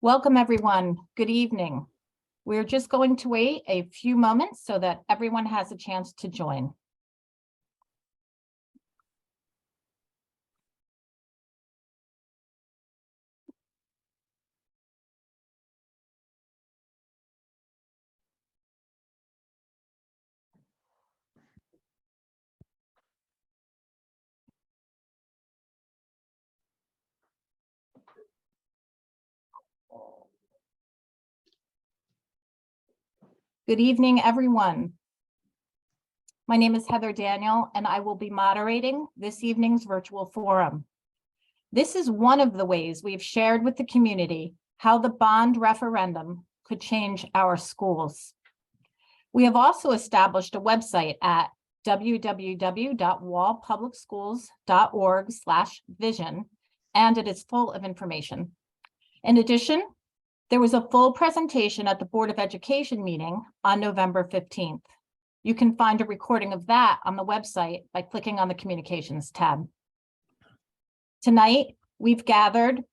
Welcome, everyone. Good evening. We're just going to wait a few moments so that everyone has a chance to join. Good evening, everyone. My name is Heather Daniel, and I will be moderating this evening's virtual forum. This is one of the ways we've shared with the community how the bond referendum could change our schools. We have also established a website at www.wallpublicschools.org/vision, and it is full of information. In addition, there was a full presentation at the Board of Education meeting on November 15th. You can find a recording of that on the website by clicking on the Communications tab. Tonight, we've gathered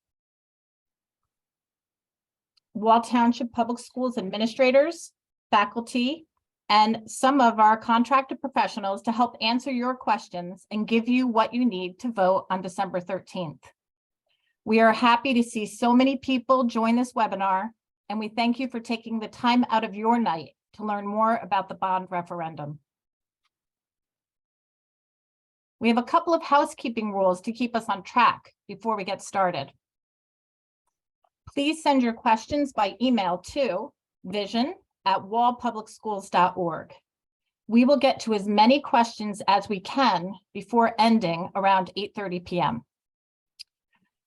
Wall Township Public Schools administrators, faculty, and some of our contracted professionals to help answer your questions and give you what you need to vote on December 13th. We are happy to see so many people join this webinar, and we thank you for taking the time out of your night to learn more about the bond referendum. We have a couple of housekeeping rules to keep us on track before we get started. Please send your questions by email to vision@wallpublicschools.org. We will get to as many questions as we can before ending around 8:30 p.m.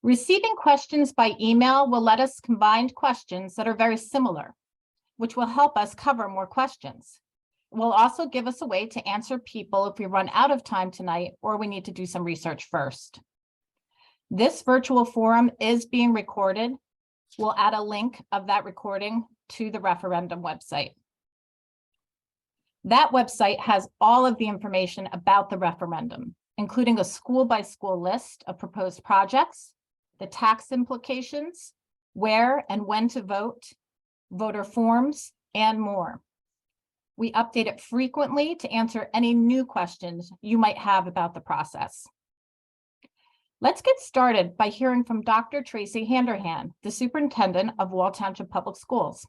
Receiving questions by email will let us combine questions that are very similar, which will help us cover more questions. It will also give us a way to answer people if we run out of time tonight or we need to do some research first. This virtual forum is being recorded. We'll add a link of that recording to the referendum website. That website has all of the information about the referendum, including a school-by-school list of proposed projects, the tax implications, where and when to vote, voter forms, and more. We update it frequently to answer any new questions you might have about the process. Let's get started by hearing from Dr. Tracy Handerhan, the superintendent of Wall Township Public Schools.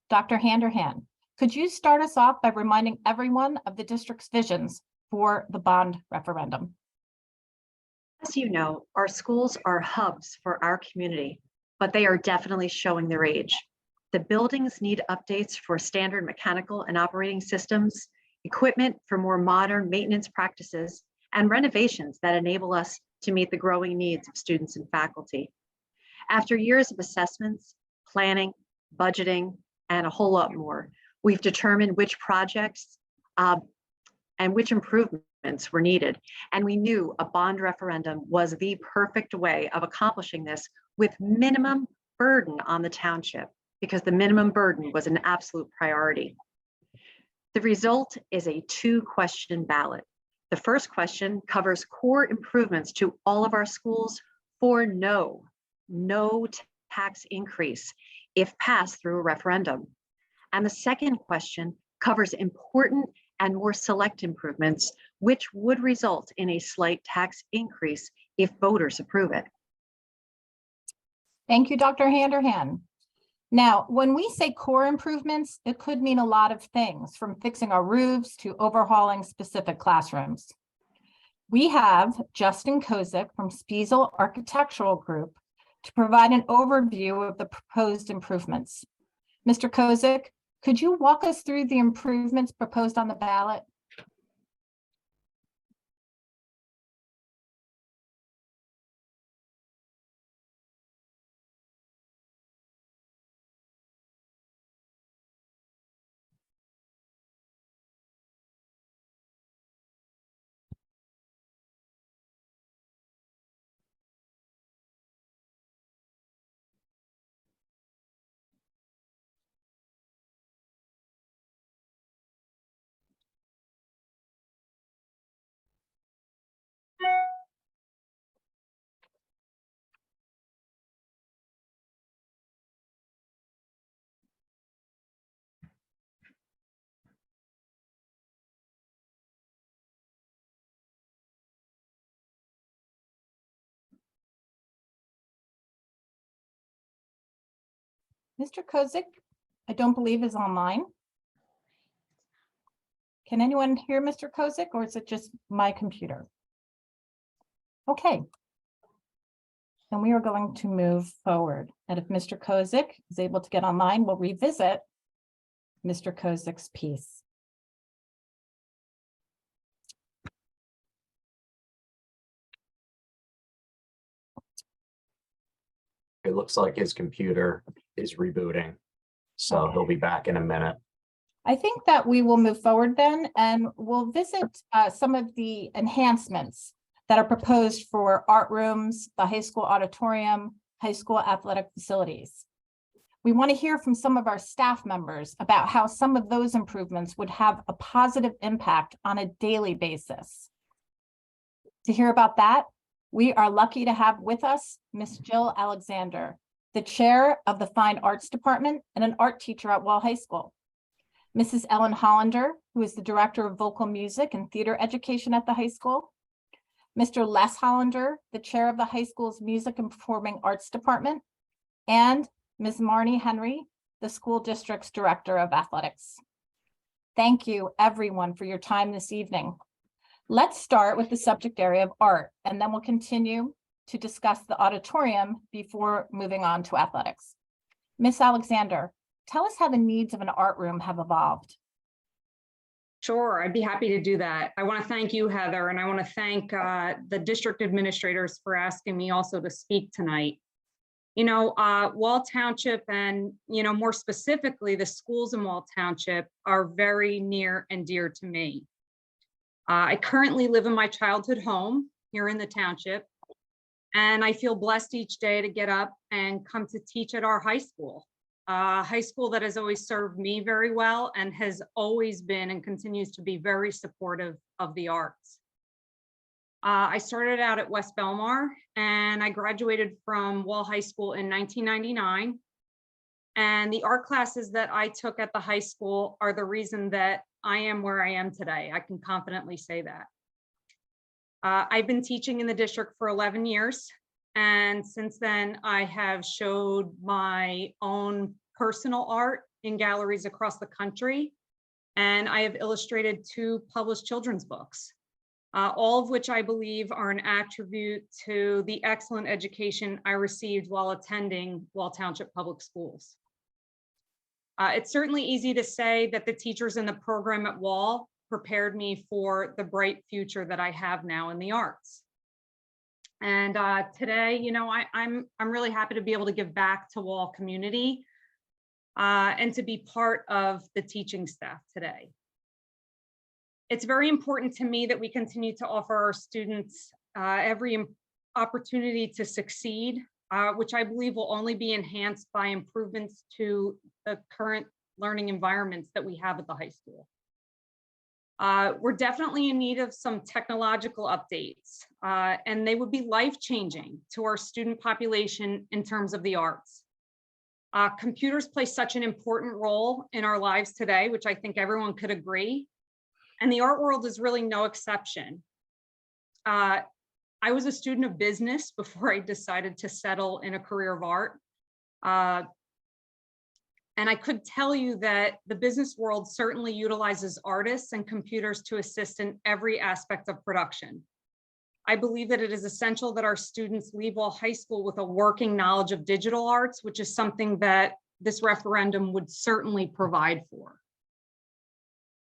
Dr. Handerhan, could you start us off by reminding everyone of the district's visions for the bond referendum? As you know, our schools are hubs for our community, but they are definitely showing their age. The buildings need updates for standard mechanical and operating systems, equipment for more modern maintenance practices, and renovations that enable us to meet the growing needs of students and faculty. After years of assessments, planning, budgeting, and a whole lot more, we've determined which projects and which improvements were needed. And we knew a bond referendum was the perfect way of accomplishing this with minimum burden on the township, because the minimum burden was an absolute priority. The result is a 2-question ballot. The first question covers core improvements to all of our schools for no tax increase if passed through a referendum. And the second question covers important and more select improvements, which would result in a slight tax increase if voters approve it. Thank you, Dr. Handerhan. Now, when we say core improvements, it could mean a lot of things, from fixing our roofs to overhauling specific classrooms. We have Justin Kozik from Spiesel Architectural Group to provide an overview of the proposed improvements. Mr. Kozik, could you walk us through the improvements proposed on the ballot? Mr. Kozik, I don't believe is online. Can anyone hear Mr. Kozik, or is it just my computer? Okay. Then we are going to move forward. And if Mr. Kozik is able to get online, we'll revisit Mr. Kozik's piece. It looks like his computer is rebooting, so Okay. he'll be back in a minute. I think that we will move forward then, and we'll visit some of the enhancements that are proposed for art rooms, the high school auditorium, high school athletic facilities. We want to hear from some of our staff members about how some of those improvements would have a positive impact on a daily basis. To hear about that, we are lucky to have with us Miss Jill Alexander, the chair of the Fine Arts Department and an art teacher at Wall High School. Mrs. Ellen Hollander, who is the director of vocal music and theater education at the high school. Mr. Les Hollander, the chair of the high school's music and performing arts department. And Ms. Marnie Henry, the school district's director of athletics. Thank you, everyone, for your time this evening. Let's start with the subject area of art, and then we'll continue to discuss the auditorium before moving on to athletics. Ms. Alexander, tell us how the needs of an art room have evolved. Sure, I'd be happy to do that. I want to thank you, Heather, and I want to thank the district administrators for asking me also to speak tonight. You know, Wall Township and, you know, more specifically, the schools in Wall Township are very near and dear to me. I currently live in my childhood home here in the township, and I feel blessed each day to get up and come to teach at our high school. High school that has always served me very well and has always been and continues to be very supportive of the arts. I started out at West Belmar and I graduated from Wall High School in 1999. And the art classes that I took at the high school are the reason that I am where I am today. I can confidently say that. I've been teaching in the district for 11 years. And since then, I have showed my own personal art in galleries across the country. And I have illustrated 2 published children's books, all of which I believe are an attribute to the excellent education I received while attending Wall Township Public Schools. It's certainly easy to say that the teachers in the program at Wall prepared me for the bright future that I have now in the arts. And today, you know, I'm really happy to be able to give back to Wall community and to be part of the teaching staff today. It's very important to me that we continue to offer our students every opportunity to succeed, which I believe will only be enhanced by improvements to the current learning environments that we have at the high school. We're definitely in need of some technological updates, and they would be life-changing to our student population in terms of the arts. Computers play such an important role in our lives today, which I think everyone could agree, and the art world is really no exception. I was a student of business before I decided to settle in a career of art. And I could tell you that the business world certainly utilizes artists and computers to assist in every aspect of production. I believe that it is essential that our students leave Wall High School with a working knowledge of digital arts, which is something that this referendum would certainly provide for.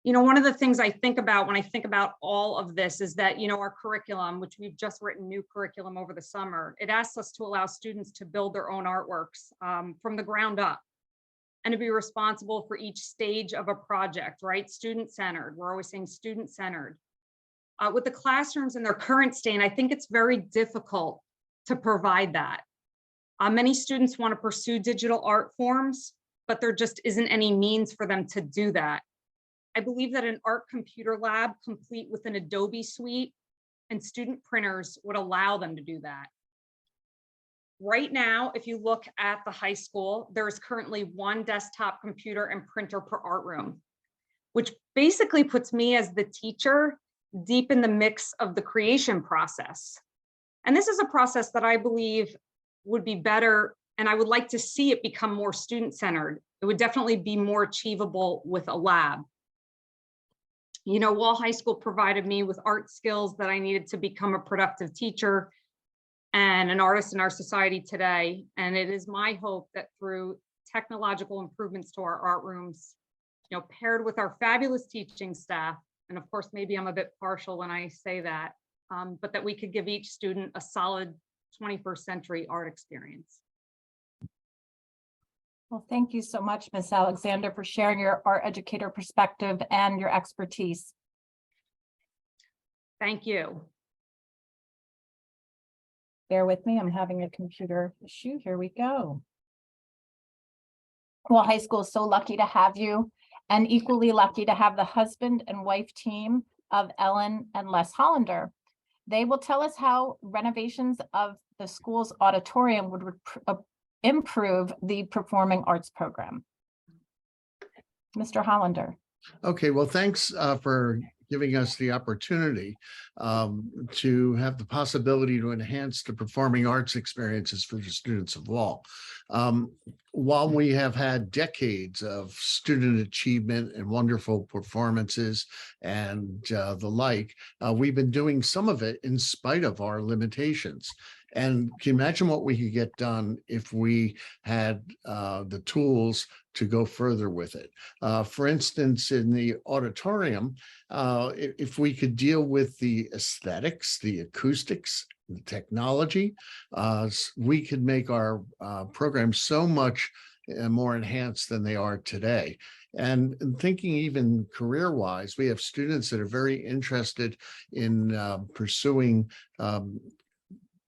You know, one of the things I think about when I think about all of this is that, you know, our curriculum, which we've just written new curriculum over the summer, it asks us to allow students to build their own artworks from the ground up, and to be responsible for each stage of a project, right? Student-centered, we're always saying student-centered. With the classrooms in their current state, I think it's very difficult to provide that. Many students want to pursue digital art forms, but there just isn't any means for them to do that. I believe that an art computer lab complete with an Adobe suite and student printers would allow them to do that. Right now, if you look at the high school, there is currently 1 desktop computer and printer per art room, which basically puts me as the teacher deep in the mix of the creation process. And this is a process that I believe would be better And I would like to see it become more student-centered. It would definitely be more achievable with a lab. You know, Wall High School provided me with art skills that I needed to become a productive teacher and an artist in our society today. And it is my hope that through technological improvements to our art rooms, you know, paired with our fabulous teaching staff, and of course, maybe I'm a bit partial when I say that, but that we could give each student a solid 21st century art experience. Well, thank you so much, Ms. Alexander, for sharing your art educator perspective and your expertise. Thank you. Bear with me, I'm having a computer issue. Here we go. Well, high school is so lucky to have you, and equally lucky to have the husband and wife team of Ellen and Les Hollander. They will tell us how renovations of the school's auditorium would improve the performing arts program. Mr. Hollander. Okay, well, thanks for giving us the opportunity to have the possibility to enhance the performing arts experiences for the students of Wall. While we have had decades of student achievement and wonderful performances and the like, we've been doing some of it in spite of our limitations. And can you imagine what we could get done if we had the tools to go further with it? For instance, in the auditorium, if we could deal with the aesthetics, the acoustics, the technology, we could make our programs so much more enhanced than they are today. And thinking even career-wise, we have students that are very interested in pursuing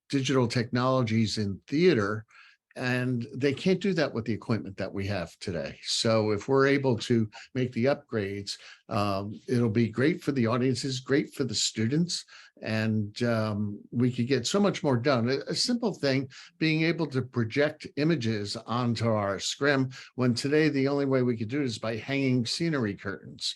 digital technologies in theater, and they can't do that with the equipment that we have today. So if we're able to make the upgrades, it'll be great for the audiences, great for the students, and we could get so much more done. A simple thing, being able to project images onto our scrim, when today the only way we could do it is by hanging scenery curtains,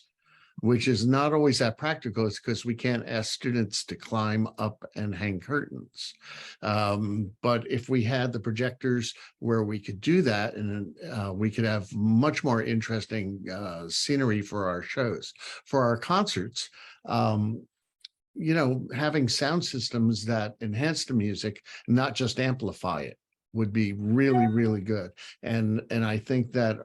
which is not always that practical. It's because we can't ask students to climb up and hang curtains. But if we had the projectors where we could do that, and we could have much more interesting scenery for our shows. For our concerts, you know, having sound systems that enhance the music, not just amplify it, would be really, really good. And I think that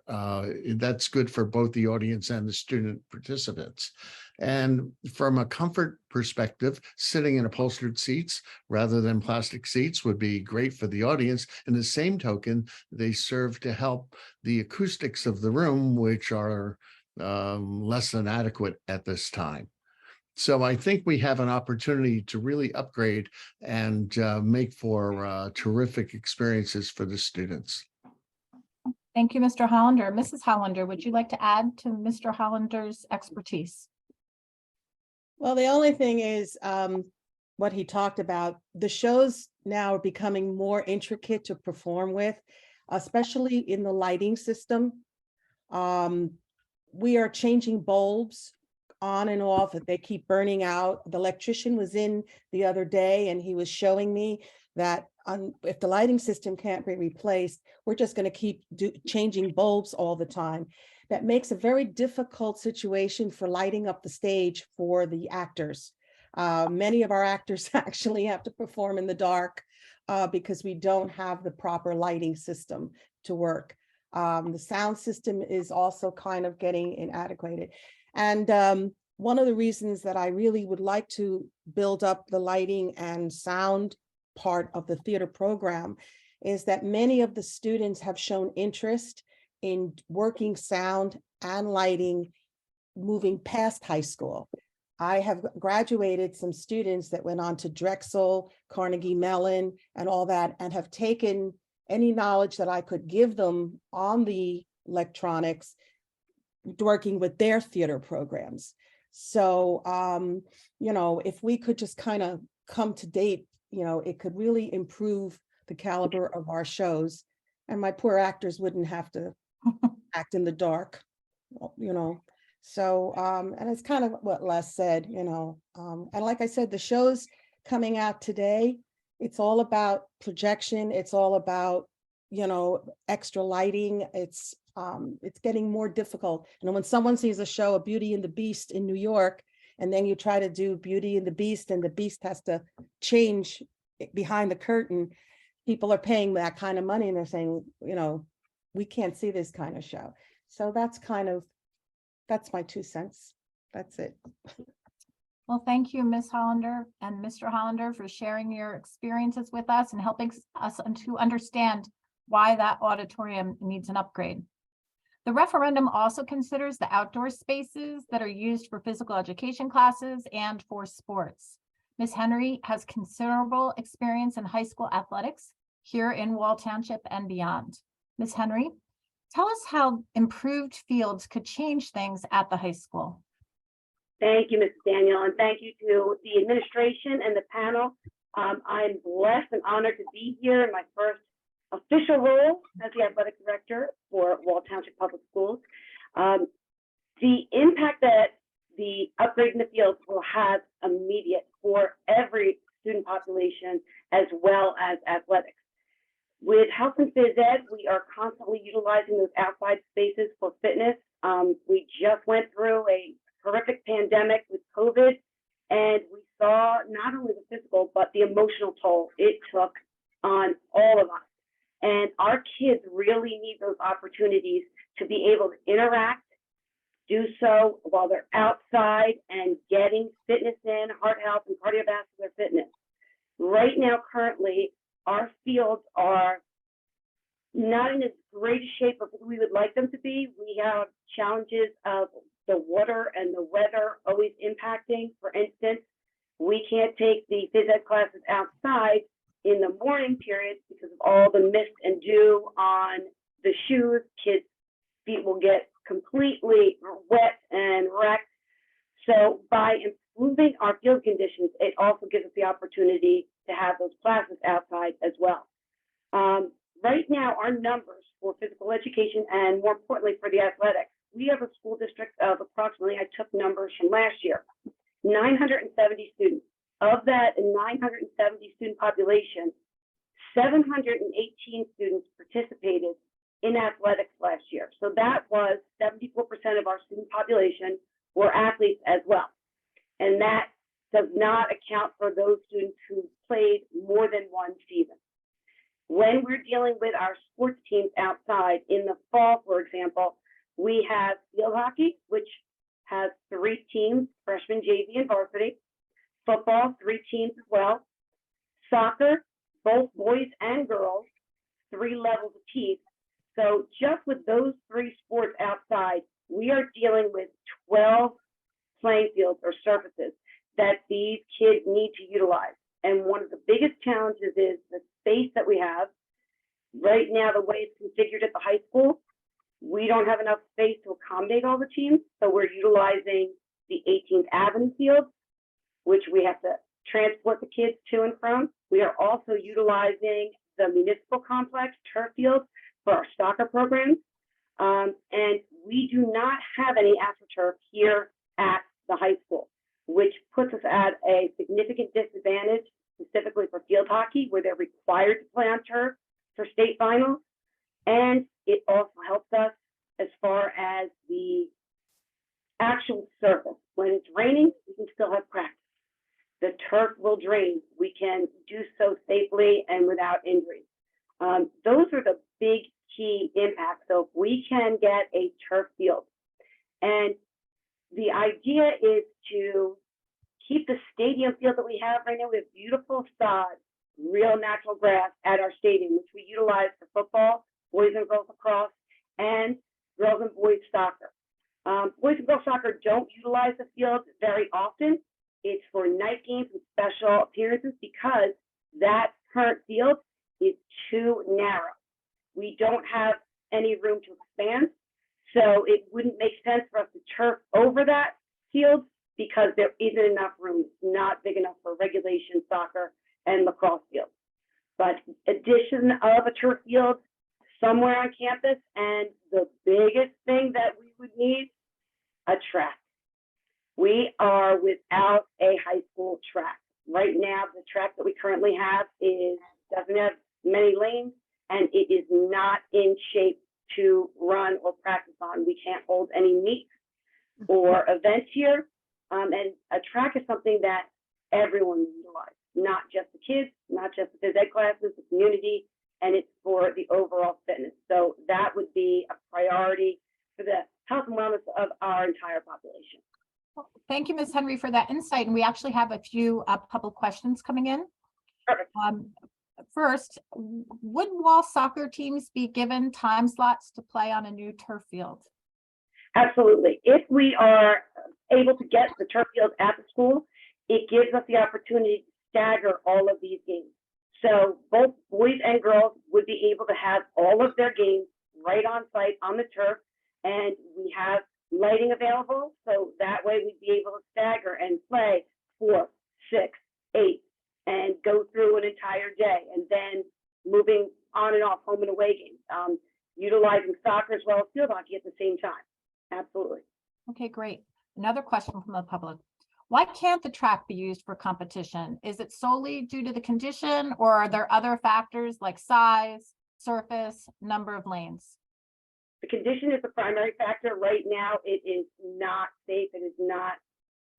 that's good for both the audience and the student participants. And from a comfort perspective, sitting in upholstered seats rather than plastic seats would be great for the audience. In the same token, they serve to help the acoustics of the room, which are less than adequate at this time. So I think we have an opportunity to really upgrade and make for terrific experiences for the students. Thank you, Mr. Hollander. Mrs. Hollander, would you like to add to Mr. Hollander's expertise? Well, the only thing is what he talked about. The shows now are becoming more intricate to perform with, especially in the lighting system. We are changing bulbs on and off, if they keep burning out. The electrician was in the other day and he was showing me that if the lighting system can't be replaced, we're just going to keep changing bulbs all the time. That makes a very difficult situation for lighting up the stage for the actors. Many of our actors actually have to perform in the dark because we don't have the proper lighting system to work. The sound system is also kind of getting inadequate. And one of the reasons that I really would like to build up the lighting and sound part of the theater program is that many of the students have shown interest in working sound and lighting moving past high school. I have graduated some students that went on to Drexel, Carnegie Mellon, and all that, and have taken any knowledge that I could give them on the electronics, working with their theater programs. So, you know, if we could just kind of come to date, you know, it could really improve the caliber of our shows, and my poor actors wouldn't have to act in the dark, you know. So, and it's kind of what Les said, you know, and like I said, the shows coming out today, it's all about projection. It's all about, extra lighting. It's getting more difficult. And when someone sees a show of Beauty and the Beast in New York, and then you try to do Beauty and the Beast, and the Beast has to change behind the curtain, people are paying that kind of money and they're saying, we can't see this kind of show. So that's my 2 cents. That's it. Well, thank you, Ms. Hollander and Mr. Hollander, for sharing your experiences with us and helping us to understand why that auditorium needs an upgrade. The referendum also considers the outdoor spaces that are used for physical education classes and for sports. Ms. Henry has considerable experience in high school athletics here in Wall Township and beyond. Ms. Henry, tell us how improved fields could change things at the high school. Thank you, Mrs. Daniel, and thank you to the administration and the panel. I'm blessed and honored to be here in my first official role as the athletic director for Wall Township Public Schools. The impact that the upgrade in the fields will have immediate for every student population as well as athletics. With health and phys ed, we are constantly utilizing those outside spaces for fitness. We just went through a horrific pandemic with COVID, and we saw not only the physical, but the emotional toll it took on all of us. And our kids really need those opportunities to be able to interact, do so while they're outside and getting fitness in, heart health and cardiovascular fitness. Right now, currently, our fields are not in as great a shape as we would like them to be. We have challenges of the water and the weather always impacting. For instance, we can't take the phys ed classes outside in the morning periods because of all the mist and dew on the shoes. Kids' feet will get completely wet and wrecked. So by improving our field conditions, it also gives us the opportunity to have those classes outside as well. Right now, our numbers for physical education and more importantly for the athletics, we have a school district of approximately, I took numbers from last year, 970 students. Of that 970 student population, 718 students participated in athletics last year. So that was 74% of our student population were athletes as well. And that does not account for those students who played more than one season. When we're dealing with our sports teams outside in the fall, for example, we have field hockey, which has 3 teams, freshman, JV, and varsity. Football, 3 teams as well. Soccer, both boys and girls, 3 levels apiece. So just with those 3 sports outside, we are dealing with 12 playing fields or surfaces that these kids need to utilize. And one of the biggest challenges is the space that we have. Right now, the way it's configured at the high school, we don't have enough space to accommodate all the teams. So we're utilizing the 18th Avenue field, which we have to transport the kids to and from. We are also utilizing the municipal complex turf field for our soccer programs. And we do not have any AstroTurf here at the high school, which puts us at a significant disadvantage, specifically for field hockey, where they're required to play on turf for state finals. And it also helps us as far as the actual surface. When it's raining, we can still have practice. The turf will drain. We can do so safely and without injury. Those are the big key impacts. So if we can get a turf field, and the idea is to keep the stadium field that we have right now. We have beautiful sod, real natural grass at our stadium, which we utilize for football, boys and girls lacrosse, and girls and boys soccer. Boys and girls soccer don't utilize the field very often. It's for night games and special appearances because that current field is too narrow. We don't have any room to expand, so it wouldn't make sense for us to turf over that field because there isn't enough room. It's not big enough for regulation soccer and lacrosse fields. But addition of a turf field somewhere on campus, and the biggest thing that we would need, a track. We are without a high school track. Right now, the track that we currently have doesn't have many lanes, and it is not in shape to run or practice on. We can't hold any meets or events here. And a track is something that everyone utilizes, not just the kids, not just the phys ed classes, the community, and it's for the overall fitness. So that would be a priority for the health and wellness of our entire population. Well, thank you, Ms. Henry, for that insight. And we actually have a few public questions coming in. Perfect. First, would Wall soccer teams be given time slots to play on a new turf field? Absolutely. If we are able to get the turf field at the school, it gives us the opportunity to stagger all of these games. So both boys and girls would be able to have all of their games right on site on the turf, and we have lighting available. So that way we'd be able to stagger and play 4, 6, 8, and go through an entire day, and then moving on and off home and away games, utilizing soccer as well as field hockey at the same time. Absolutely. Okay, great. Another question from the public. Why can't the track be used for competition? Is it solely due to the condition, or are there other factors like size, surface, number of lanes? The condition is the primary factor. Right now, it is not safe. It is not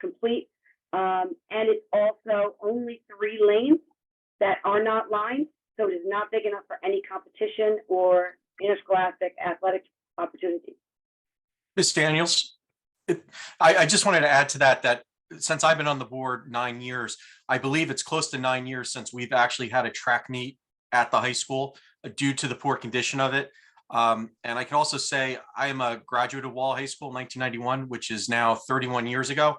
complete. And it's also only 3 lanes that are not lined. So it is not big enough for any competition or interscholastic athletic opportunities. Ms. Daniels, I just wanted to add to that since I've been on the board 9 years, I believe it's close to 9 years since we've actually had a track meet at the high school due to the poor condition of it. And I can also say I am a graduate of Wall High School in 1991, which is now 31 years ago.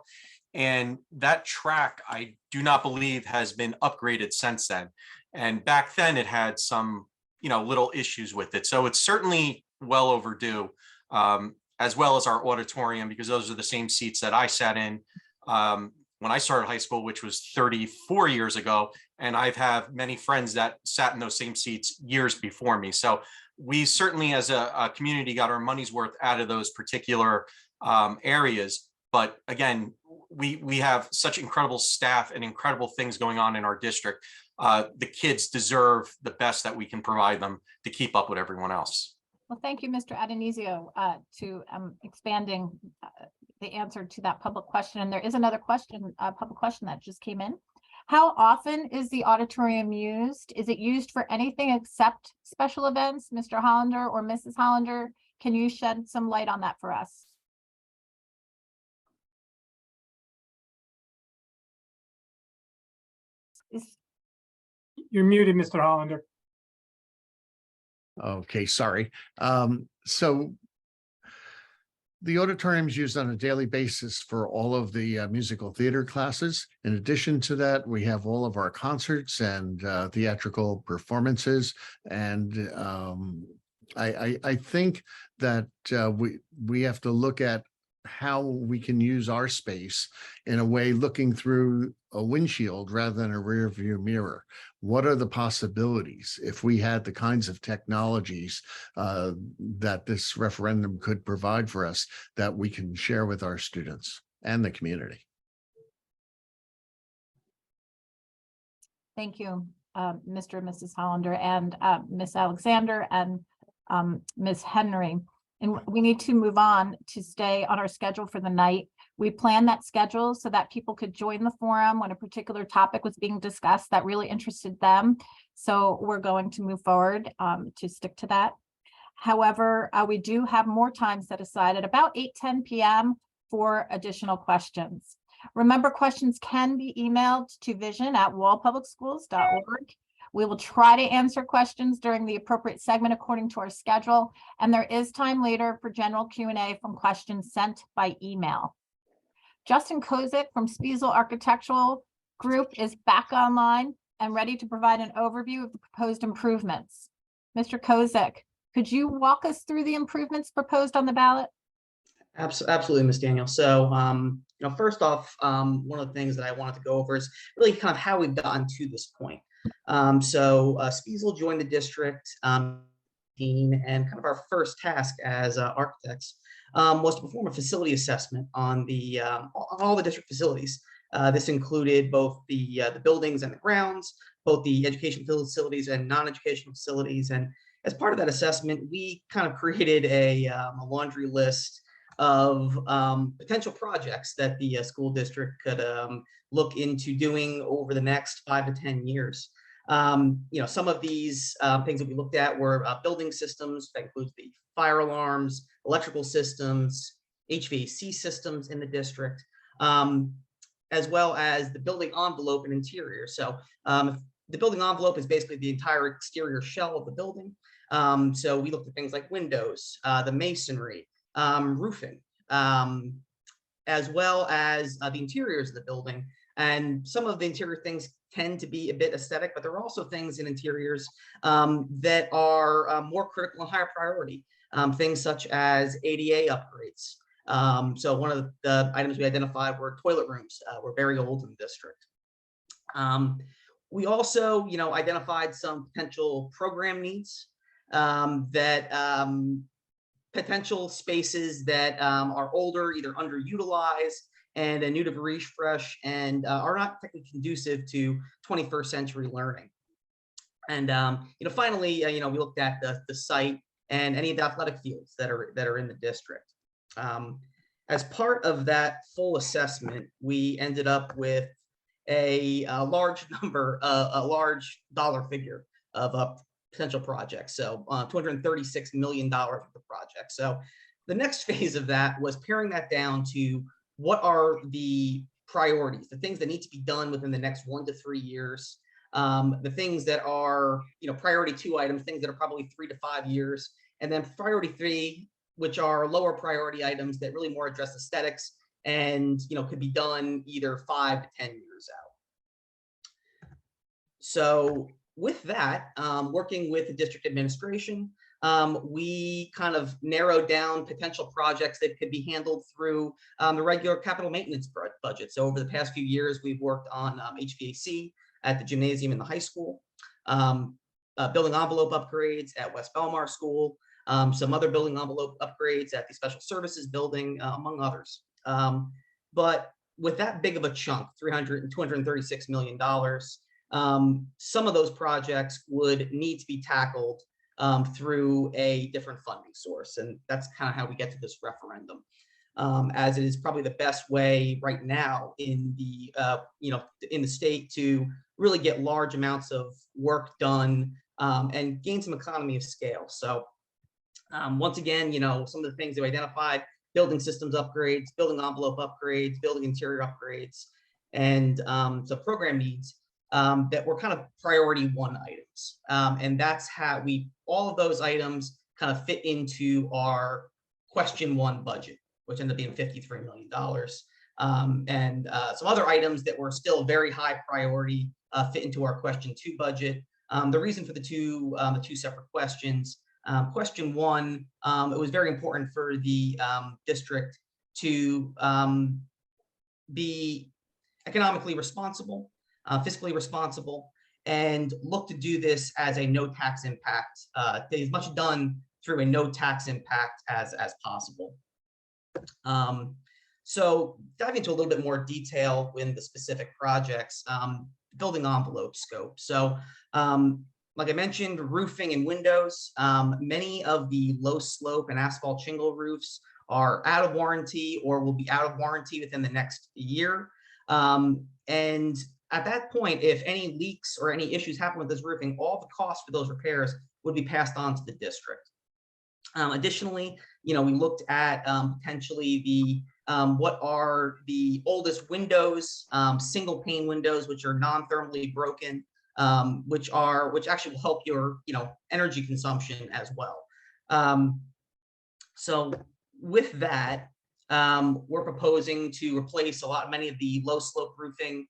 And that track, I do not believe has been upgraded since then. And back then it had some, little issues with it. So it's certainly well overdue, as well as our auditorium, because those are the same seats that I sat in when I started high school, which was 34 years ago. And I've had many friends that sat in those same seats years before me. So we certainly as a community got our money's worth out of those particular areas. But again, we have such incredible staff and incredible things going on in our district. The kids deserve the best that we can provide them to keep up with everyone else. Well, thank you, Mr. Adonisio, to expanding the answer to that public question. And there is another question, public question that just came in. How often is the auditorium used? Is it used for anything except special events? Mr. Hollander or Mrs. Hollander, can you shed some light on that for us? You're muted, Mr. Hollander. Okay, sorry. So the auditorium is used on a daily basis for all of the musical theater classes. In addition to that, we have all of our concerts and theatrical performances. And I think that we have to look at how we can use our space in a way looking through a windshield rather than a rear view mirror. What are the possibilities if we had the kinds of technologies that this referendum could provide for us that we can share with our students and the community? Thank you, Mr. and Mrs. Hollander, and Ms. Alexander and Ms. Henry. And we need to move on to stay on our schedule for the night. We planned that schedule so that people could join the forum when a particular topic was being discussed that really interested them. So we're going to move forward to stick to that. However, we do have more time set aside at about 8:10 p.m. for additional questions. Remember, questions can be emailed to vision@wallpublicschools.org. We will try to answer questions during the appropriate segment according to our schedule, and there is time later for general Q&A from questions sent by email. Justin Kozik from Spiesel Architectural Group is back online and ready to provide an overview of the proposed improvements. Mr. Kozik, could you walk us through the improvements proposed on the ballot? Absolutely, Ms. Daniel. So, first off, one of the things that I wanted to go over is really kind of how we've gotten to this point. Spiesel joined the district and kind of our first task as architects was to perform a facility assessment on all the district facilities. This included both the buildings and the grounds, both the education facilities and non-educational facilities, and As part of that assessment, we kind of created a laundry list of potential projects that the school district could look into doing over the next 5 to 10 years. Some of these things that we looked at were building systems. That includes the fire alarms, electrical systems, HVAC systems in the district, as well as the building envelope and interior. So the building envelope is basically the entire exterior shell of the building. So we looked at things like windows, the masonry, roofing, as well as the interiors of the building. And some of the interior things tend to be a bit aesthetic, but there are also things in interiors that are more critical and higher priority. Things such as ADA upgrades. So one of the items we identified were toilet rooms. Were very old in the district. We also, identified some potential program needs that potential spaces that are older, either underutilized and in need of a refresh, and are not technically conducive to 21st century learning. And finally, we looked at the site and any of the athletic fields that are in the district. As part of that full assessment, we ended up with a large number, a large dollar figure of potential projects. So $236 million worth of projects. So the next phase of that was paring that down to what are the priorities, the things that need to be done within the next 1 to 3 years, the things that are, priority 2 items, things that are probably 3 to 5 years, and then priority 3, which are lower priority items that really more address aesthetics and, could be done either 5 to 10 years out. So with that, working with the district administration, we kind of narrowed down potential projects that could be handled through the regular capital maintenance budget. So over the past few years, we've worked on HVAC at the gymnasium in the high school, building envelope upgrades at West Belmar School, some other building envelope upgrades at the special services building, among others. But with that big of a chunk, $236 million, some of those projects would need to be tackled through a different funding source. And that's kind of how we get to this referendum, as it is probably the best way right now in the, in the state to really get large amounts of work done and gain some economy of scale. So once again, some of the things that we identified: building systems upgrades, building envelope upgrades, building interior upgrades, and some program needs that were kind of priority 1 items. And that's how all of those items kind of fit into our question 1 budget, which ended up being $53 million. And some other items that were still very high priority fit into our question 2 budget. The reason for the two separate questions: question 1, it was very important for the district to be economically responsible, fiscally responsible, and look to do this as a no tax impact, as much done through a no tax impact as possible. So diving into a little bit more detail in the specific projects, building envelope scope. So like I mentioned, roofing and windows. Many of the low slope and asphalt shingle roofs are out of warranty or will be out of warranty within the next year. And at that point, if any leaks or any issues happen with this roofing, all the costs for those repairs would be passed on to the district. Additionally, we looked at potentially the what are the oldest windows, single pane windows, which are non-thermally broken, which actually will help your energy consumption as well. So with that, we're proposing to replace many of the low slope roofing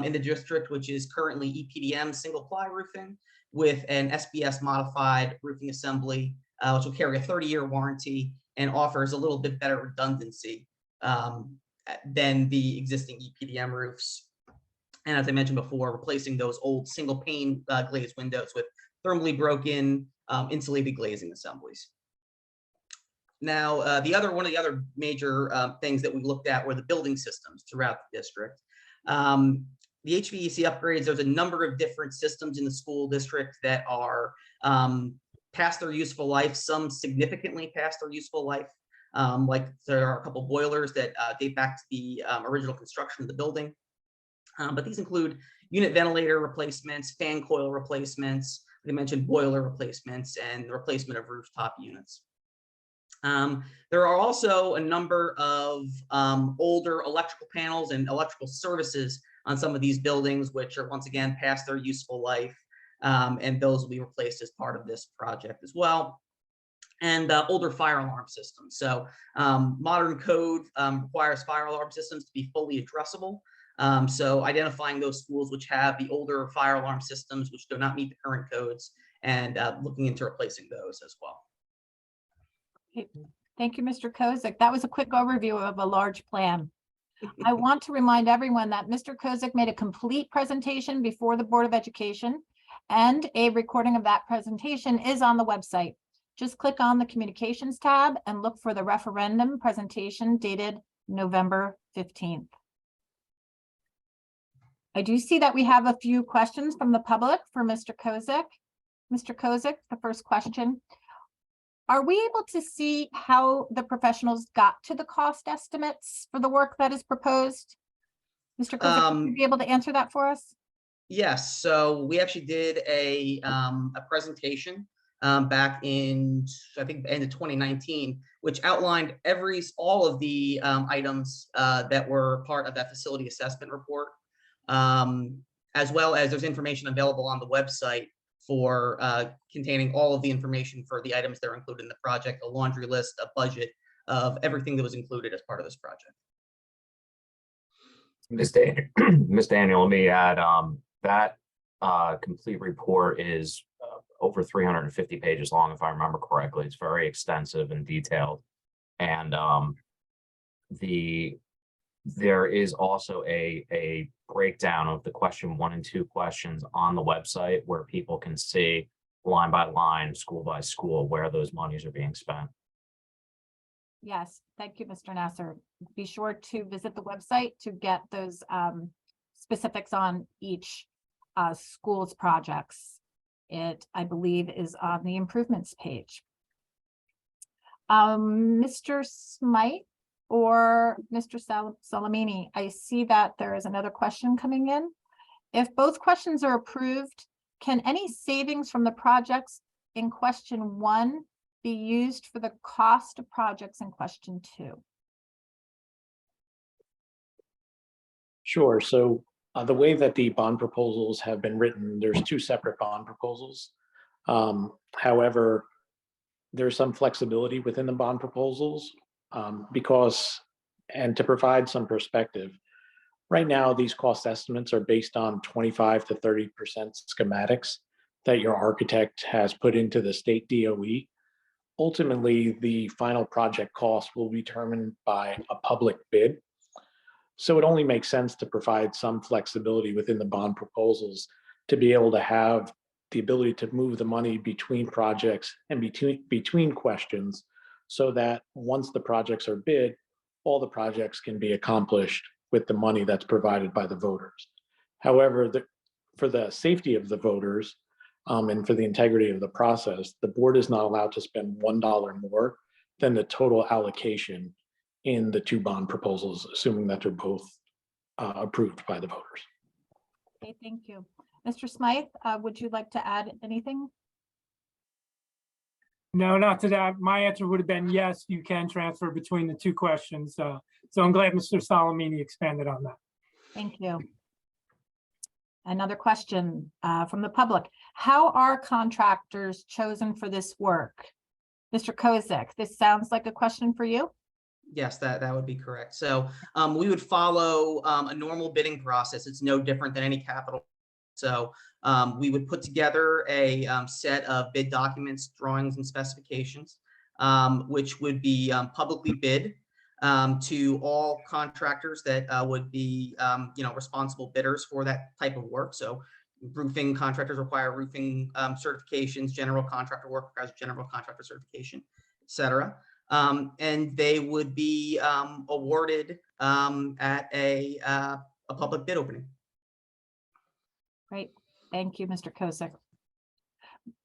in the district, which is currently EPDM single ply roofing, with an SBS modified roofing assembly, which will carry a 30-year warranty and offers a little bit better redundancy than the existing EPDM roofs. And as I mentioned before, replacing those old single pane glazed windows with thermally broken insulated glazing assemblies. Now, one of the other major things that we looked at were the building systems throughout the district. The HVAC upgrades, there's a number of different systems in the school district that are past their useful life, some significantly past their useful life. Like there are a couple boilers that date back to the original construction of the building. But these include unit ventilator replacements, fan coil replacements, they mentioned boiler replacements, and the replacement of rooftop units. There are also a number of older electrical panels and electrical services on some of these buildings, which are once again past their useful life, and those will be replaced as part of this project as well. And older fire alarm systems. So modern code requires fire alarm systems to be fully addressable. So identifying those schools which have the older fire alarm systems which do not meet the current codes, and looking into replacing those as well. Thank you, Mr. Kozik. That was a quick overview of a large plan. I want to remind everyone that Mr. Kozik made a complete presentation before the Board of Education, and a recording of that presentation is on the website. Just click on the Communications tab and look for the referendum presentation dated November 15th. I do see that we have a few questions from the public for Mr. Kozik. Mr. Kozik, the first question. Are we able to see how the professionals got to the cost estimates for the work that is proposed? Mr. Kozik, would you be able to answer that for us? Yes, so we actually did a presentation back in, I think, the end of 2019, which outlined all of the items that were part of that facility assessment report, as well as there's information available on the website for containing all of the information for the items that are included in the project, a laundry list, a budget of everything that was included as part of this project. Ms. Daniel, let me add, that complete report is over 350 pages long, if I remember correctly. It's very extensive and detailed. And there is also a breakdown of the question 1 and 2 questions on the website where people can see line by line, school by school, where those monies are being spent. Yes, thank you, Mr. Nasser. Be sure to visit the website to get those specifics on each school's projects. It, I believe, is on the improvements page. Mr. Smythe or Mr. Salamini, I see that there is another question coming in. If both questions are approved, can any savings from the projects in question 1 be used for the cost of projects in question 2? Sure. So the way that the bond proposals have been written, there's 2 separate bond proposals. However, there's some flexibility within the bond proposals and to provide some perspective, right now, these cost estimates are based on 25 to 30% schematics that your architect has put into the state DOE. Ultimately, the final project cost will be determined by a public bid. So it only makes sense to provide some flexibility within the bond proposals to be able to have the ability to move the money between projects and between questions, so that once the projects are bid, all the projects can be accomplished with the money that's provided by the voters. However, for the safety of the voters and for the integrity of the process, the board is not allowed to spend $1 more than the total allocation in the 2 bond proposals, assuming that they're both approved by the voters. Okay, thank you. Mr. Smythe, would you like to add anything? No, not to that. My answer would have been yes, you can transfer between the 2 questions. So I'm glad Mr. Salamini expanded on that. Thank you. Another question from the public. How are contractors chosen for this work? Mr. Kozik, this sounds like a question for you. Yes, that would be correct. So we would follow a normal bidding process. It's no different than any capital. So we would put together a set of bid documents, drawings, and specifications, which would be publicly bid to all contractors that would be, responsible bidders for that type of work. So roofing contractors require roofing certifications, general contractor work requires general contractor certification, et cetera. And they would be awarded at a public bid opening. Great. Thank you, Mr. Kozik.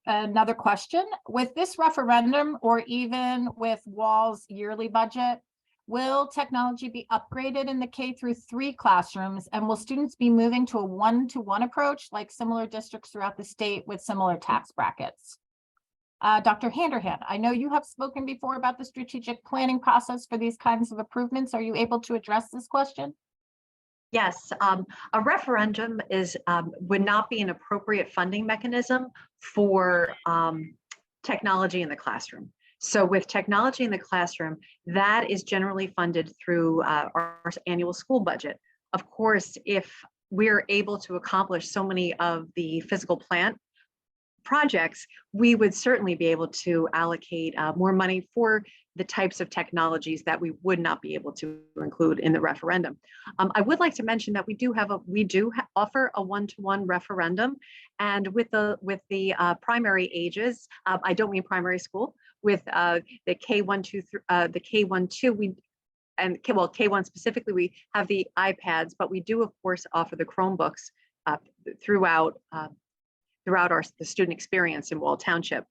another question. With this referendum, or even with Wall's yearly budget, will technology be upgraded in the K-3 classrooms? And will students be moving to a one-to-one approach like similar districts throughout the state with similar tax brackets? Dr. Handerhan, I know you have spoken before about the strategic planning process for these kinds of improvements. Are you able to address this question? Yes, a referendum would not be an appropriate funding mechanism for technology in the classroom. So with technology in the classroom, that is generally funded through our annual school budget. Of course, if we're able to accomplish so many of the physical plant projects, we would certainly be able to allocate more money for the types of technologies that we would not be able to include in the referendum. I would like to mention that we do offer a one-to-one referendum, and with the primary ages, I don't mean primary school, with the K1, 2, the K1, 2, K1 specifically, we have the iPads, but we do of course offer the Chromebooks throughout the student experience in Wall Township.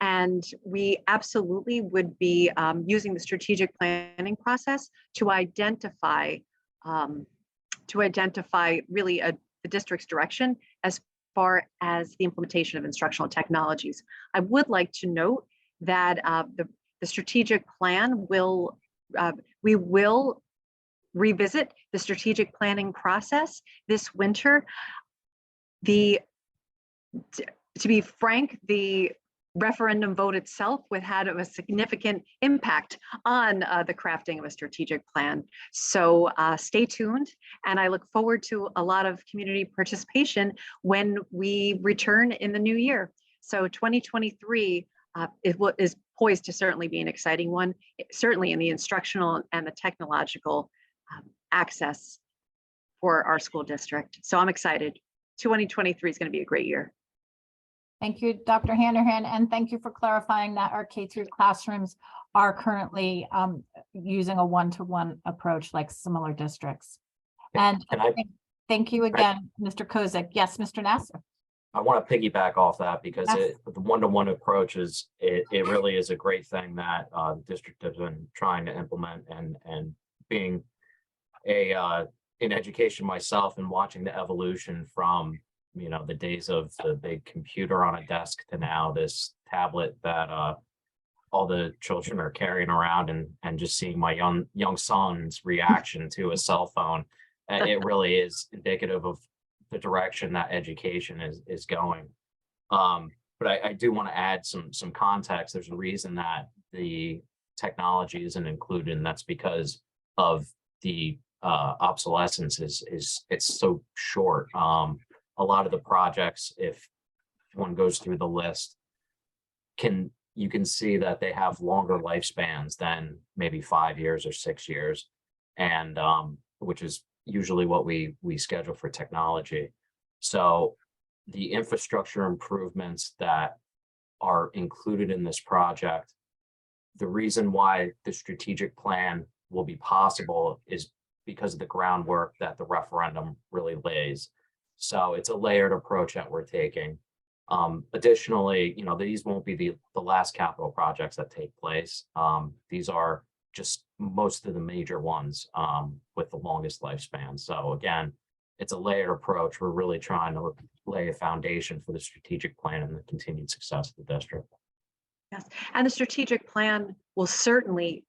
And we absolutely would be using the strategic planning process to identify really the district's direction as far as the implementation of instructional technologies. I would like to note that the strategic plan we will revisit the strategic planning process this winter. To be frank, the referendum vote itself would have a significant impact on the crafting of a strategic plan. So stay tuned, and I look forward to a lot of community participation when we return in the new year. So 2023 is poised to certainly be an exciting one, certainly in the instructional and the technological access for our school district. So I'm excited. 2023 is going to be a great year. Thank you, Dr. Handerhan, and thank you for clarifying that our K-3 classrooms are currently using a one-to-one approach like similar districts. And thank you again, Mr. Kozik. Yes, Mr. Nasser. I want to piggyback off that because Yes. the one-to-one approach it really is a great thing that the district has been trying to implement, and being in education myself and watching the evolution from the days of the big computer on a desk to now this tablet that all the children are carrying around, and just seeing my young son's reaction to a cell phone. It really is indicative of the direction that education is going. But I do want to add some context. There's a reason that the technology isn't included, and that's because of the obsolescence it's so short. A lot of the projects, if one goes through the list, you can see that they have longer lifespans than maybe 5 years or 6 years, and which is usually what we schedule for technology. So the infrastructure improvements that are included in this project, the reason why the strategic plan will be possible is because of the groundwork that the referendum really lays. So it's a layered approach that we're taking. Additionally, these won't be the last capital projects that take place. These are just most of the major ones with the longest lifespan. So again, it's a layered approach. We're really trying to lay a foundation for the strategic plan and the continued success of the district. Yes, and the strategic plan will certainly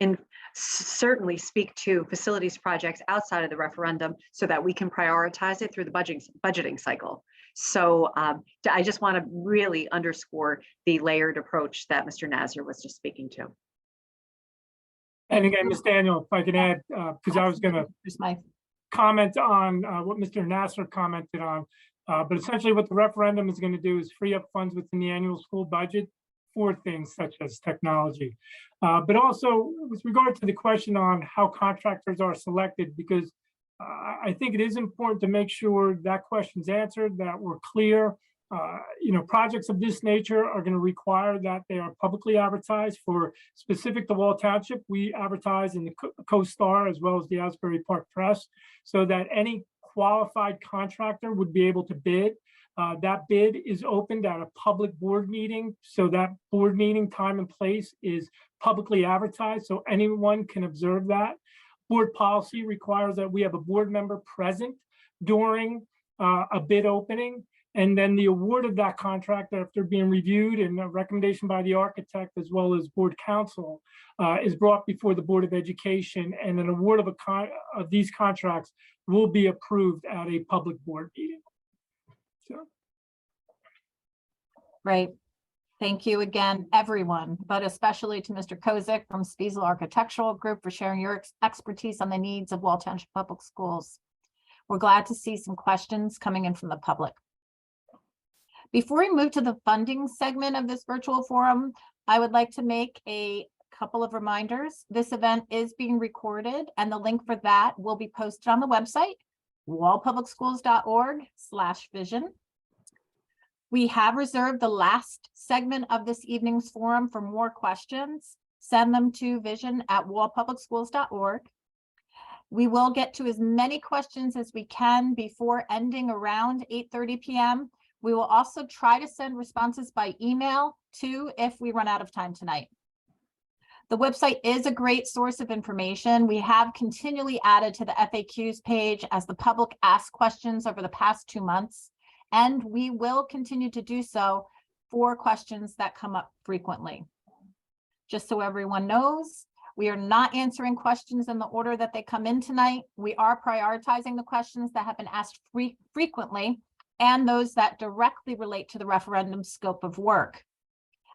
speak to facilities projects outside of the referendum so that we can prioritize it through the budgeting cycle. So I just want to really underscore the layered approach that Mr. Nasser was just speaking to. And again, Ms. Daniel, if I could add, because I was going to comment on what Mr. Nasser commented on, but essentially what the referendum is going to do is free up funds within the annual school budget for things such as technology. But also with regard to the question on how contractors are selected, because I think it is important to make sure that question's answered, that we're clear. Projects of this nature are going to require that they are publicly advertised. For specific to Wall Township, we advertise in the Co-Star as well as the Asbury Park Press, so that any qualified contractor would be able to bid. That bid is opened at a public board meeting. So that board meeting time and place is publicly advertised, so anyone can observe that. Board policy requires that we have a board member present during a bid opening. And then the award of that contract, after being reviewed and a recommendation by the architect as well as board counsel, is brought before the Board of Education, and an award of these contracts will be approved at a public board meeting. So. Right. Thank you again, everyone, but especially to Mr. Kozik from Spiesel Architectural Group for sharing your expertise on the needs of Wall Township Public Schools. We're glad to see some questions coming in from the public. Before we move to the funding segment of this virtual forum, I would like to make a couple of reminders. This event is being recorded, and the link for that will be posted on the website, wallpublicschools.org/vision. We have reserved the last segment of this evening's forum for more questions. Send them to vision@wallpublicschools.org. We will get to as many questions as we can before ending around 8:30 p.m. We will also try to send responses by email too if we run out of time tonight. The website is a great source of information. We have continually added to the FAQs page as the public asked questions over the past 2 months, and we will continue to do so for questions that come up frequently. Just so everyone knows, we are not answering questions in the order that they come in tonight. We are prioritizing the questions that have been asked frequently and those that directly relate to the referendum scope of work.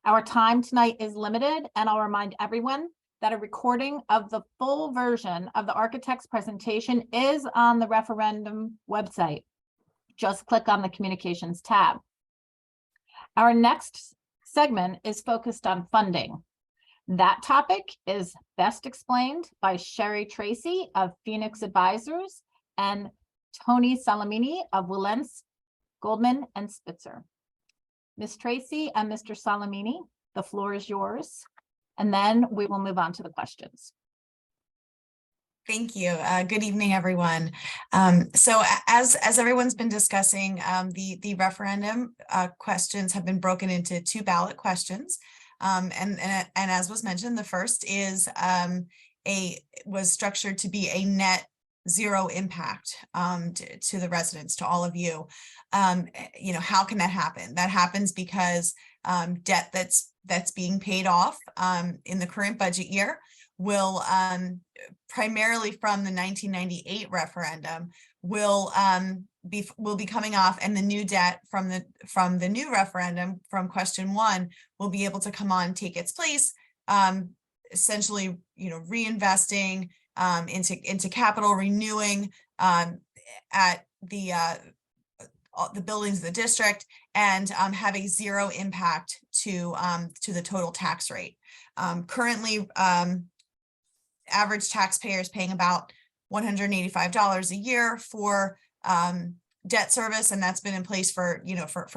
Our time tonight is limited, and I'll remind everyone that a recording of the full version of the architect's presentation is on the referendum website. Just click on the communications tab. Our next segment is focused on funding. That topic is best explained by Sherry Tracy of Phoenix Advisors and Tony Salamini of Wilentz, Goldman and Spitzer. Ms. Tracy and Mr. Salamini, the floor is yours, and then we will move on to the questions. Thank you. Good evening, everyone. So as everyone's been discussing, the referendum questions have been broken into 2 ballot questions. And as was mentioned, the first was structured to be a net zero impact to the residents, to all of you. How can that happen? That happens because debt that's being paid off in the current budget year will primarily from the 1998 referendum will be coming off, and the new debt from the new referendum from question 1 will be able to come on, take its place, essentially reinvesting into capital, renewing at the buildings of the district, and have a zero impact to the total tax rate. Currently, average taxpayer is paying about $185 a year for debt service, and that's been in place for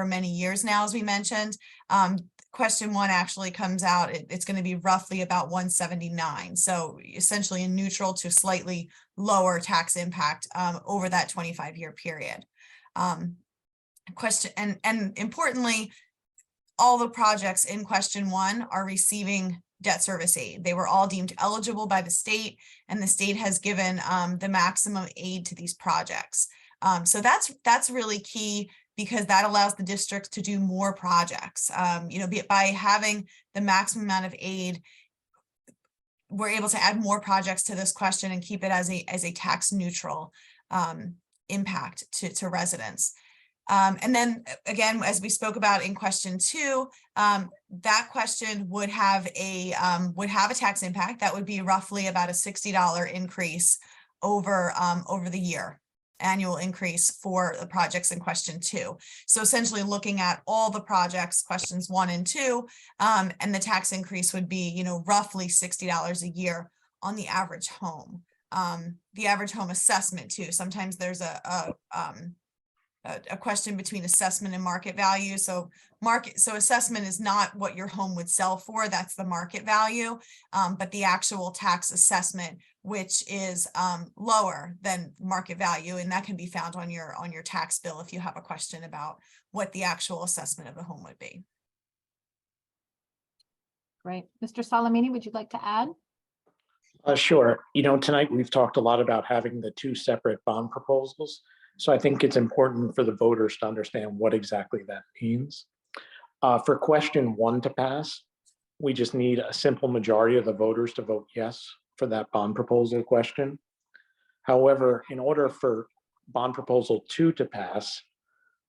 many years now, as we mentioned. Question 1 actually comes out, it's going to be roughly about $179, so essentially a neutral to slightly lower tax impact over that 25-year period. And importantly, all the projects in question 1 are receiving debt service aid. They were all deemed eligible by the state, and the state has given the maximum aid to these projects. So that's really key, because that allows the district to do more projects. By having the maximum amount of aid, we're able to add more projects to this question and keep it as a tax neutral impact to residents. And then again, as we spoke about in question 2, that question would have a tax impact that would be roughly about a $60 increase over the year, annual increase for the projects in question 2. So essentially looking at all the projects, questions 1 and 2, and the tax increase would be, roughly $60 a year on the average home. The average home assessment too. Sometimes there's a question between assessment and market value. So assessment is not what your home would sell for, that's the market value, but the actual tax assessment which is lower than market value, and that can be found on your tax bill if you have a question about what the actual assessment of the home would be. Great. Mr. Salamini, would you like to add? Sure. Tonight we've talked a lot about having the two separate bond proposals. So I think it's important for the voters to understand what exactly that means. For question 1 to pass, we just need a simple majority of the voters to vote yes for that bond proposal question. However, in order for bond proposal 2 to pass,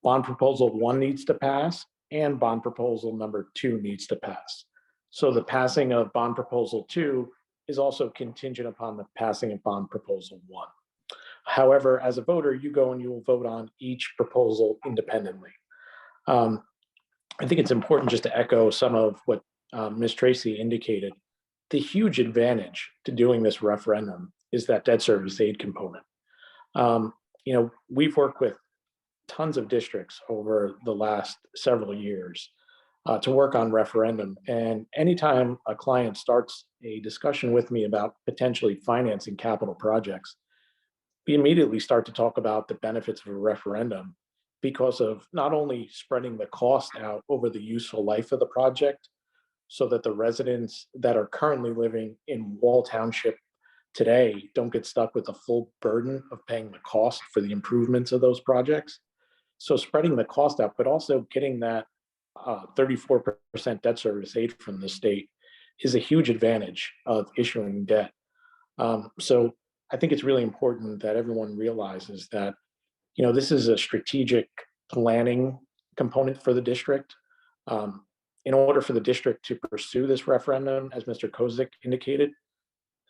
bond proposal 1 needs to pass and bond proposal number 2 needs to pass. So the passing of bond proposal 2 is also contingent upon the passing of bond proposal 1. However, as a voter, you go and you will vote on each proposal independently. I think it's important just to echo some of what Ms. Tracy indicated. The huge advantage to doing this referendum is that debt service aid component. We've worked with tons of districts over the last several years to work on referendum. And anytime a client starts a discussion with me about potentially financing capital projects, we immediately start to talk about the benefits of a referendum because of not only spreading the cost out over the useful life of the project so that the residents that are currently living in Wall Township today don't get stuck with the full burden of paying the cost for the improvements of those projects. So spreading the cost out, but also getting that 34% debt service aid from the state is a huge advantage of issuing debt. So I think it's really important that everyone realizes that, this is a strategic planning component for the district. In order for the district to pursue this referendum, as Mr. Kozik indicated,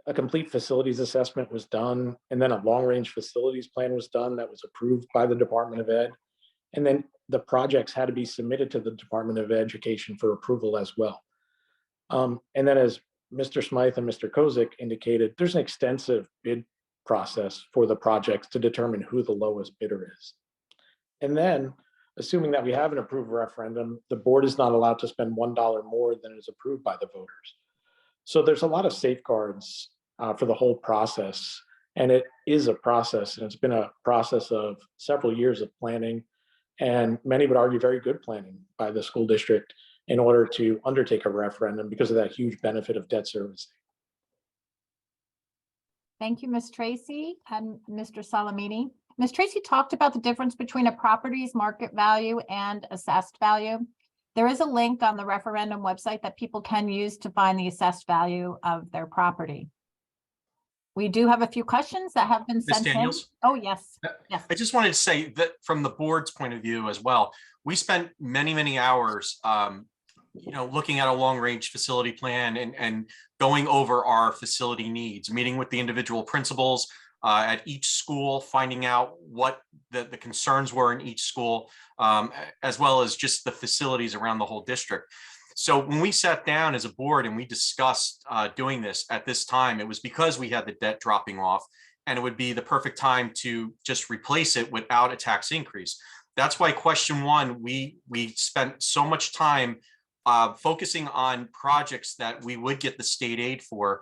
a complete facilities assessment was done, and then a long-range facilities plan was done that was approved by the Department of Ed. And then the projects had to be submitted to the Department of Education for approval as well. And then as Mr. Smythe and Mr. Kozik indicated, there's an extensive bid process for the projects to determine who the lowest bidder is. And then, assuming that we have an approved referendum, the board is not allowed to spend $1 more than is approved by the voters. So there's a lot of safeguards for the whole process. And it is a process, and it's been a process of several years of planning, and many would argue very good planning by the school district in order to undertake a referendum because of that huge benefit of debt service. Thank you, Ms. Tracy and Mr. Salamini. Ms. Tracy talked about the difference between a property's market value and assessed value. There is a link on the referendum website that people can use to find the assessed value of their property. We do have a few questions that have been sent in. Oh, yes. Yes. I just wanted to say that from the board's point of view as well, we spent many, many hours, looking at a long-range facility plan and going over our facility needs, meeting with the individual principals at each school, finding out what the concerns were in each school, as well as just the facilities around the whole district. So when we sat down as a board and we discussed doing this at this time, it was because we had the debt dropping off, and it would be the perfect time to just replace it without a tax increase. That's why question 1, we spent so much time focusing on projects that we would get the state aid for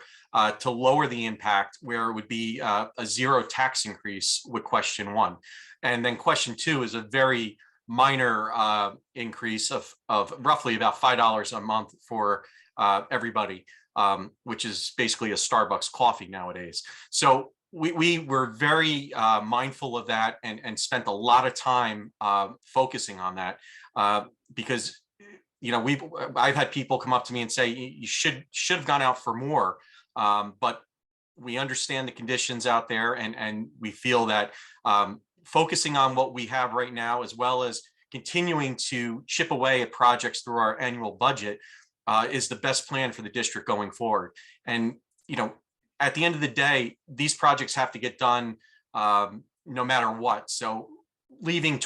to lower the impact, where it would be a 0 tax increase with question 1. And then question 2 is a very minor increase of roughly about $5 a month for everybody, which is basically a Starbucks coffee nowadays. So we were very mindful of that and spent a lot of time focusing on that because I've had people come up to me and say you should have gone out for more, but we understand the conditions out there, and we feel that focusing on what we have right now, as well as continuing to chip away at projects through our annual budget, is the best plan for the district going forward. And at the end of the day, these projects have to get done no matter what. So leaving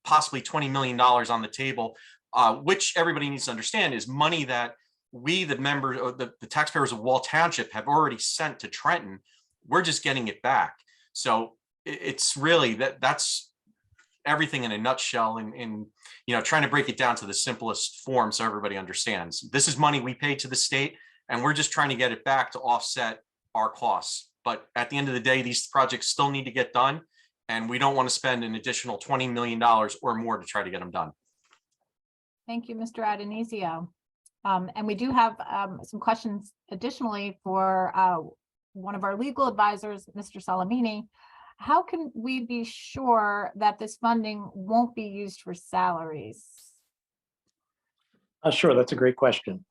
possibly $20 million on the table, which everybody needs to understand is money that we, the members, the taxpayers of Wall Township, have already sent to Trenton. We're just getting it back. So it's really that's everything in a nutshell, in trying to break it down to the simplest form so everybody understands. This is money we pay to the state, and we're just trying to get it back to offset our costs. But at the end of the day, these projects still need to get done. And we don't want to spend an additional $20 million or more to try to get them done. Thank you, Mr. Adonisio. And we do have some questions additionally for one of our legal advisors, Mr. Salamini. How can we be sure that this funding won't be used for salaries? Sure, that's a great question.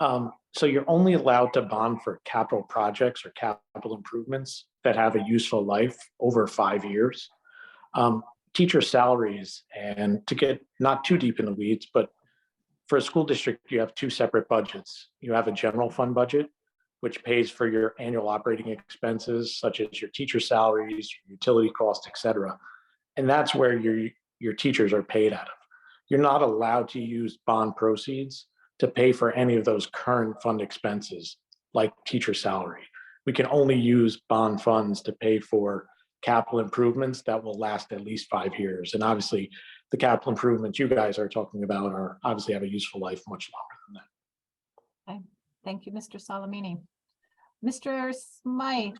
So you're only allowed to bond for capital projects or capital improvements that have a useful life over 5 years. Teacher salaries, and to get not too deep in the weeds, but for a school district, you have two separate budgets. You have a general fund budget, which pays for your annual operating expenses, such as your teacher salaries, your utility costs, et cetera. And that's where your teachers are paid out of. You're not allowed to use bond proceeds to pay for any of those current fund expenses, like teacher salary. We can only use bond funds to pay for capital improvements that will last at least 5 years. And obviously, the capital improvements you guys are talking about are obviously have a useful life much longer than that. Okay. Thank you, Mr. Salamini. Mr. Smythe,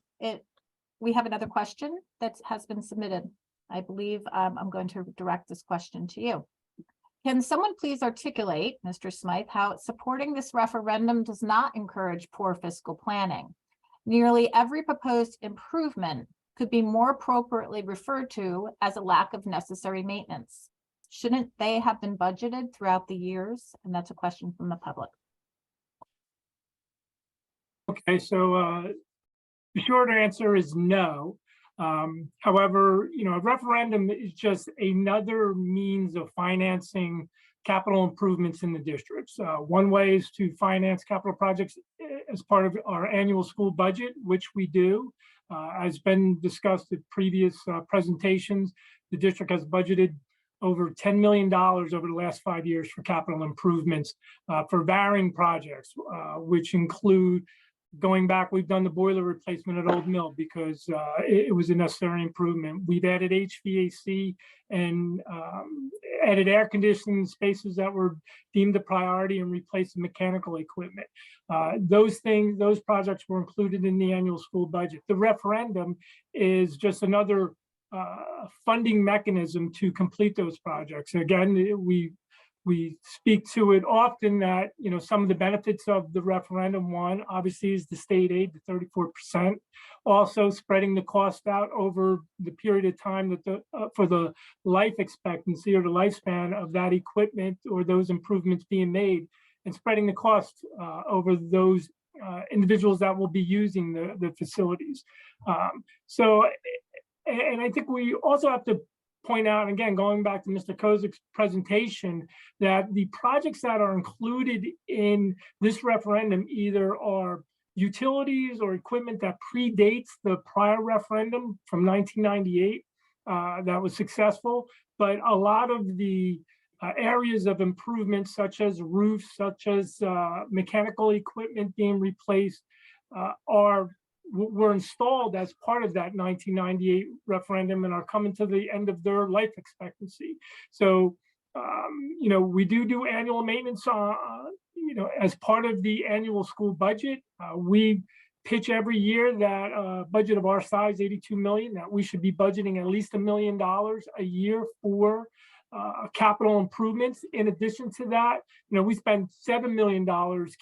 we have another question that has been submitted. I believe I'm going to direct this question to you. Can someone please articulate, Mr. Smythe, how supporting this referendum does not encourage poor fiscal planning? Nearly every proposed improvement could be more appropriately referred to as a lack of necessary maintenance. Shouldn't they have been budgeted throughout the years? And that's a question from the public. Okay, so the short answer is no. However, a referendum is just another means of financing capital improvements in the districts. One way is to finance capital projects as part of our annual school budget, which we do. As been discussed at previous presentations, the district has budgeted over $10 million over the last 5 years for capital improvements for varying projects, which include going back, we've done the boiler replacement at Old Mill because it was a necessary improvement. We've added HVAC and added air conditioning spaces that were deemed a priority and replaced mechanical equipment. Those projects were included in the annual school budget. The referendum is just another funding mechanism to complete those projects. Again, we speak to it often that, some of the benefits of the referendum, one, obviously, is the state aid, the 34%. Also, spreading the cost out over the period of time that for the life expectancy or the lifespan of that equipment or those improvements being made, and spreading the cost over those individuals that will be using the facilities. And I think we also have to point out, again, going back to Mr. Kozik's presentation, that the projects that are included in this referendum either are utilities or equipment that predates the prior referendum from 1998 that was successful, but a lot of the areas of improvement, such as roofs, such as mechanical equipment being replaced, were installed as part of that 1998 referendum and are coming to the end of their life expectancy. So, we do annual maintenance, as part of the annual school budget. We pitch every year that a budget of our size, 82 million, that we should be budgeting at least $1 million a year for capital improvements. In addition to that, we spend $7 million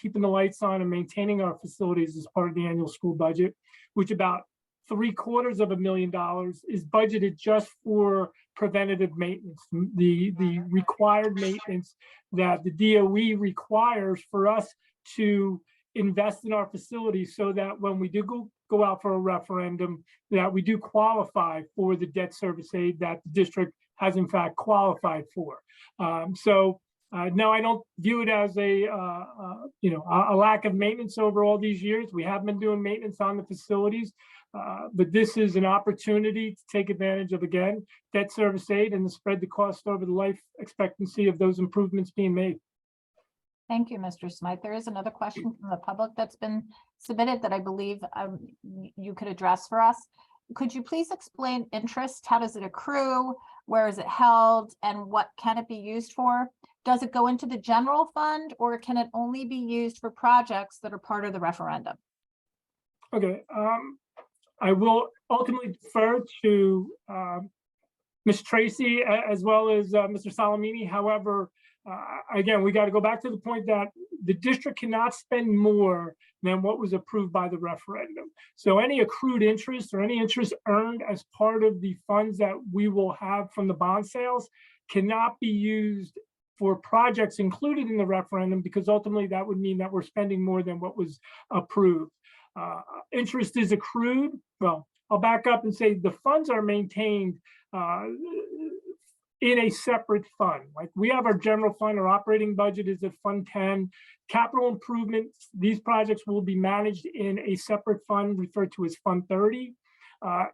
keeping the lights on and maintaining our facilities as part of the annual school budget, which about $750,000 is budgeted just for preventative maintenance, the required maintenance that the DOE requires for us to invest in our facilities, so that when we do go out for a referendum, that we do qualify for the debt service aid that the district has in fact qualified for. No, I don't view it as a lack of maintenance over all these years. We have been doing maintenance on the facilities, but this is an opportunity to take advantage of, again, debt service aid and to spread the cost over the life expectancy of those improvements being made. Thank you, Mr. Smythe. There is another question from the public that's been submitted that I believe you could address for us. Could you please explain interest? How does it accrue? Where is it held? And what can it be used for? Does it go into the general fund, or can it only be used for projects that are part of the referendum? Okay. I will ultimately defer to Ms. Tracy as well as Mr. Salamini. However, again, we got to go back to the point that the district cannot spend more than what was approved by the referendum. So any accrued interest or any interest earned as part of the funds that we will have from the bond sales cannot be used for projects included in the referendum, because ultimately that would mean that we're spending more than what was approved. Interest is accrued. Well, I'll back up and say the funds are maintained in a separate fund. Like we have our general fund, our operating budget is at Fund 10. Capital improvements, these projects will be managed in a separate fund referred to as Fund 30.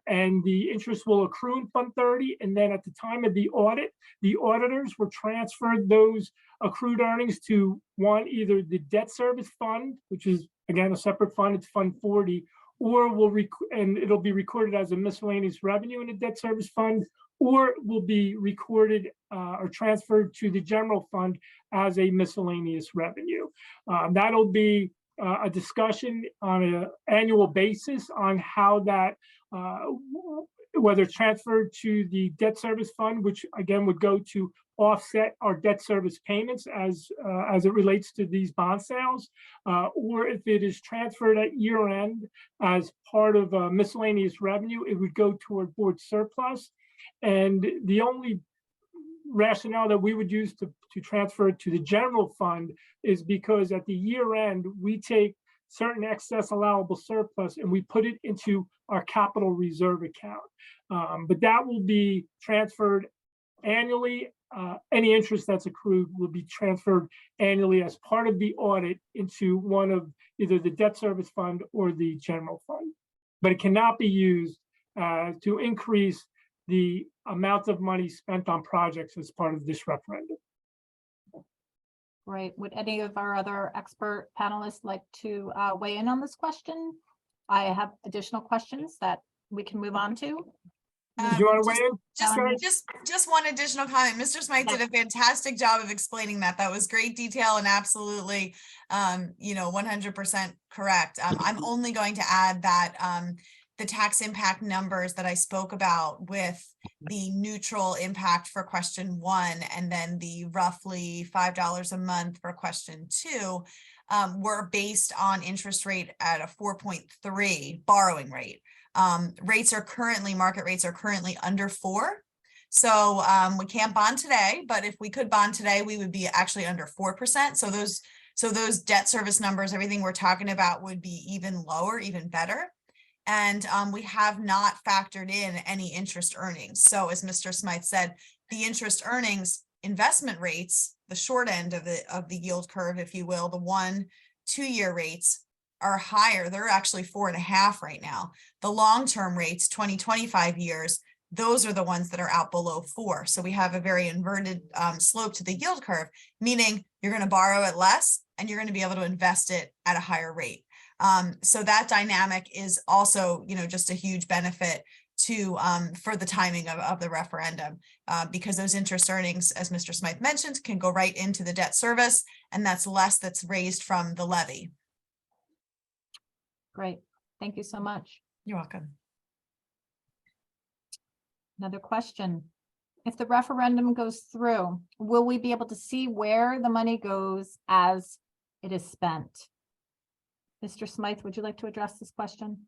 And the interest will accrue in Fund 30. And then at the time of the audit, the auditors will transfer those accrued earnings to either the debt service fund, which is again a separate fund, it's Fund 40, or and it'll be recorded as a miscellaneous revenue in the debt service fund, or will be recorded or transferred to the general fund as a miscellaneous revenue. That'll be a discussion on an annual basis on how that, whether it's transferred to the debt service fund, which again would go to offset our debt service payments as it relates to these bond sales, or if it is transferred at year end as part of miscellaneous revenue, it would go toward board surplus. And the only rationale that we would use to transfer it to the general fund is because at the year end, we take certain excess allowable surplus and we put it into our capital reserve account. But that will be transferred annually. Any interest that's accrued will be transferred annually as part of the audit into one of either the debt service fund or the general fund. But it cannot be used to increase the amount of money spent on projects as part of this referendum. Great. Would any of our other expert panelists like to weigh in on this question? I have additional questions that we can move on to. Do you want to weigh in? Just one additional comment. Mr. Smythe did a fantastic job of explaining that. That was great detail and absolutely, 100% correct. I'm only going to add that the tax impact numbers that I spoke about with the neutral impact for question 1 and then the roughly $5 a month for question 2 were based on interest rate at a 4.3 borrowing rate. Market rates are currently under 4. So we can't bond today, but if we could bond today, we would be actually under 4%. So those debt service numbers, everything we're talking about would be even lower, even better. And we have not factored in any interest earnings. So as Mr. Smythe said, the interest earnings investment rates, the short end of the yield curve, if you will, the 1-2 year rates are higher. They're actually 4.5 right now. The long-term rates, 20-25 years, those are the ones that are out below 4. So we have a very inverted slope to the yield curve, meaning you're going to borrow it less and you're going to be able to invest it at a higher rate. So that dynamic is also, just a huge benefit to for the timing of the referendum, because those interest earnings, as Mr. Smythe mentioned, can go right into the debt service, and that's less that's raised from the levy. Great. Thank you so much. You're welcome. Another question. If the referendum goes through, will we be able to see where the money goes as it is spent? Mr. Smythe, would you like to address this question?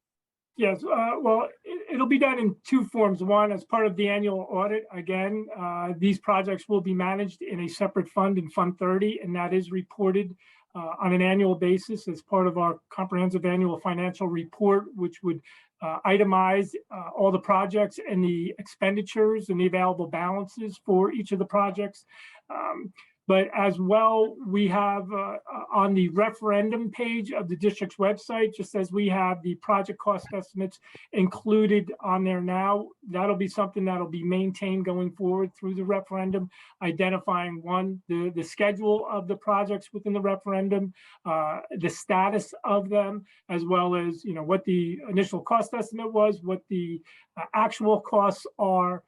Yes, well, it'll be done in 2 forms. One, as part of the annual audit. Again, these projects will be managed in a separate fund in Fund 30, and that is reported on an annual basis as part of our comprehensive annual financial report, which would itemize all the projects and the expenditures and the available balances for each of the projects. But as well, we have on the referendum page of the district's website, just as we have the project cost estimates included on there now, that'll be something that'll be maintained going forward through the referendum, identifying the schedule of the projects within the referendum, the status of them, as well as what the initial cost estimate was, what the actual costs are,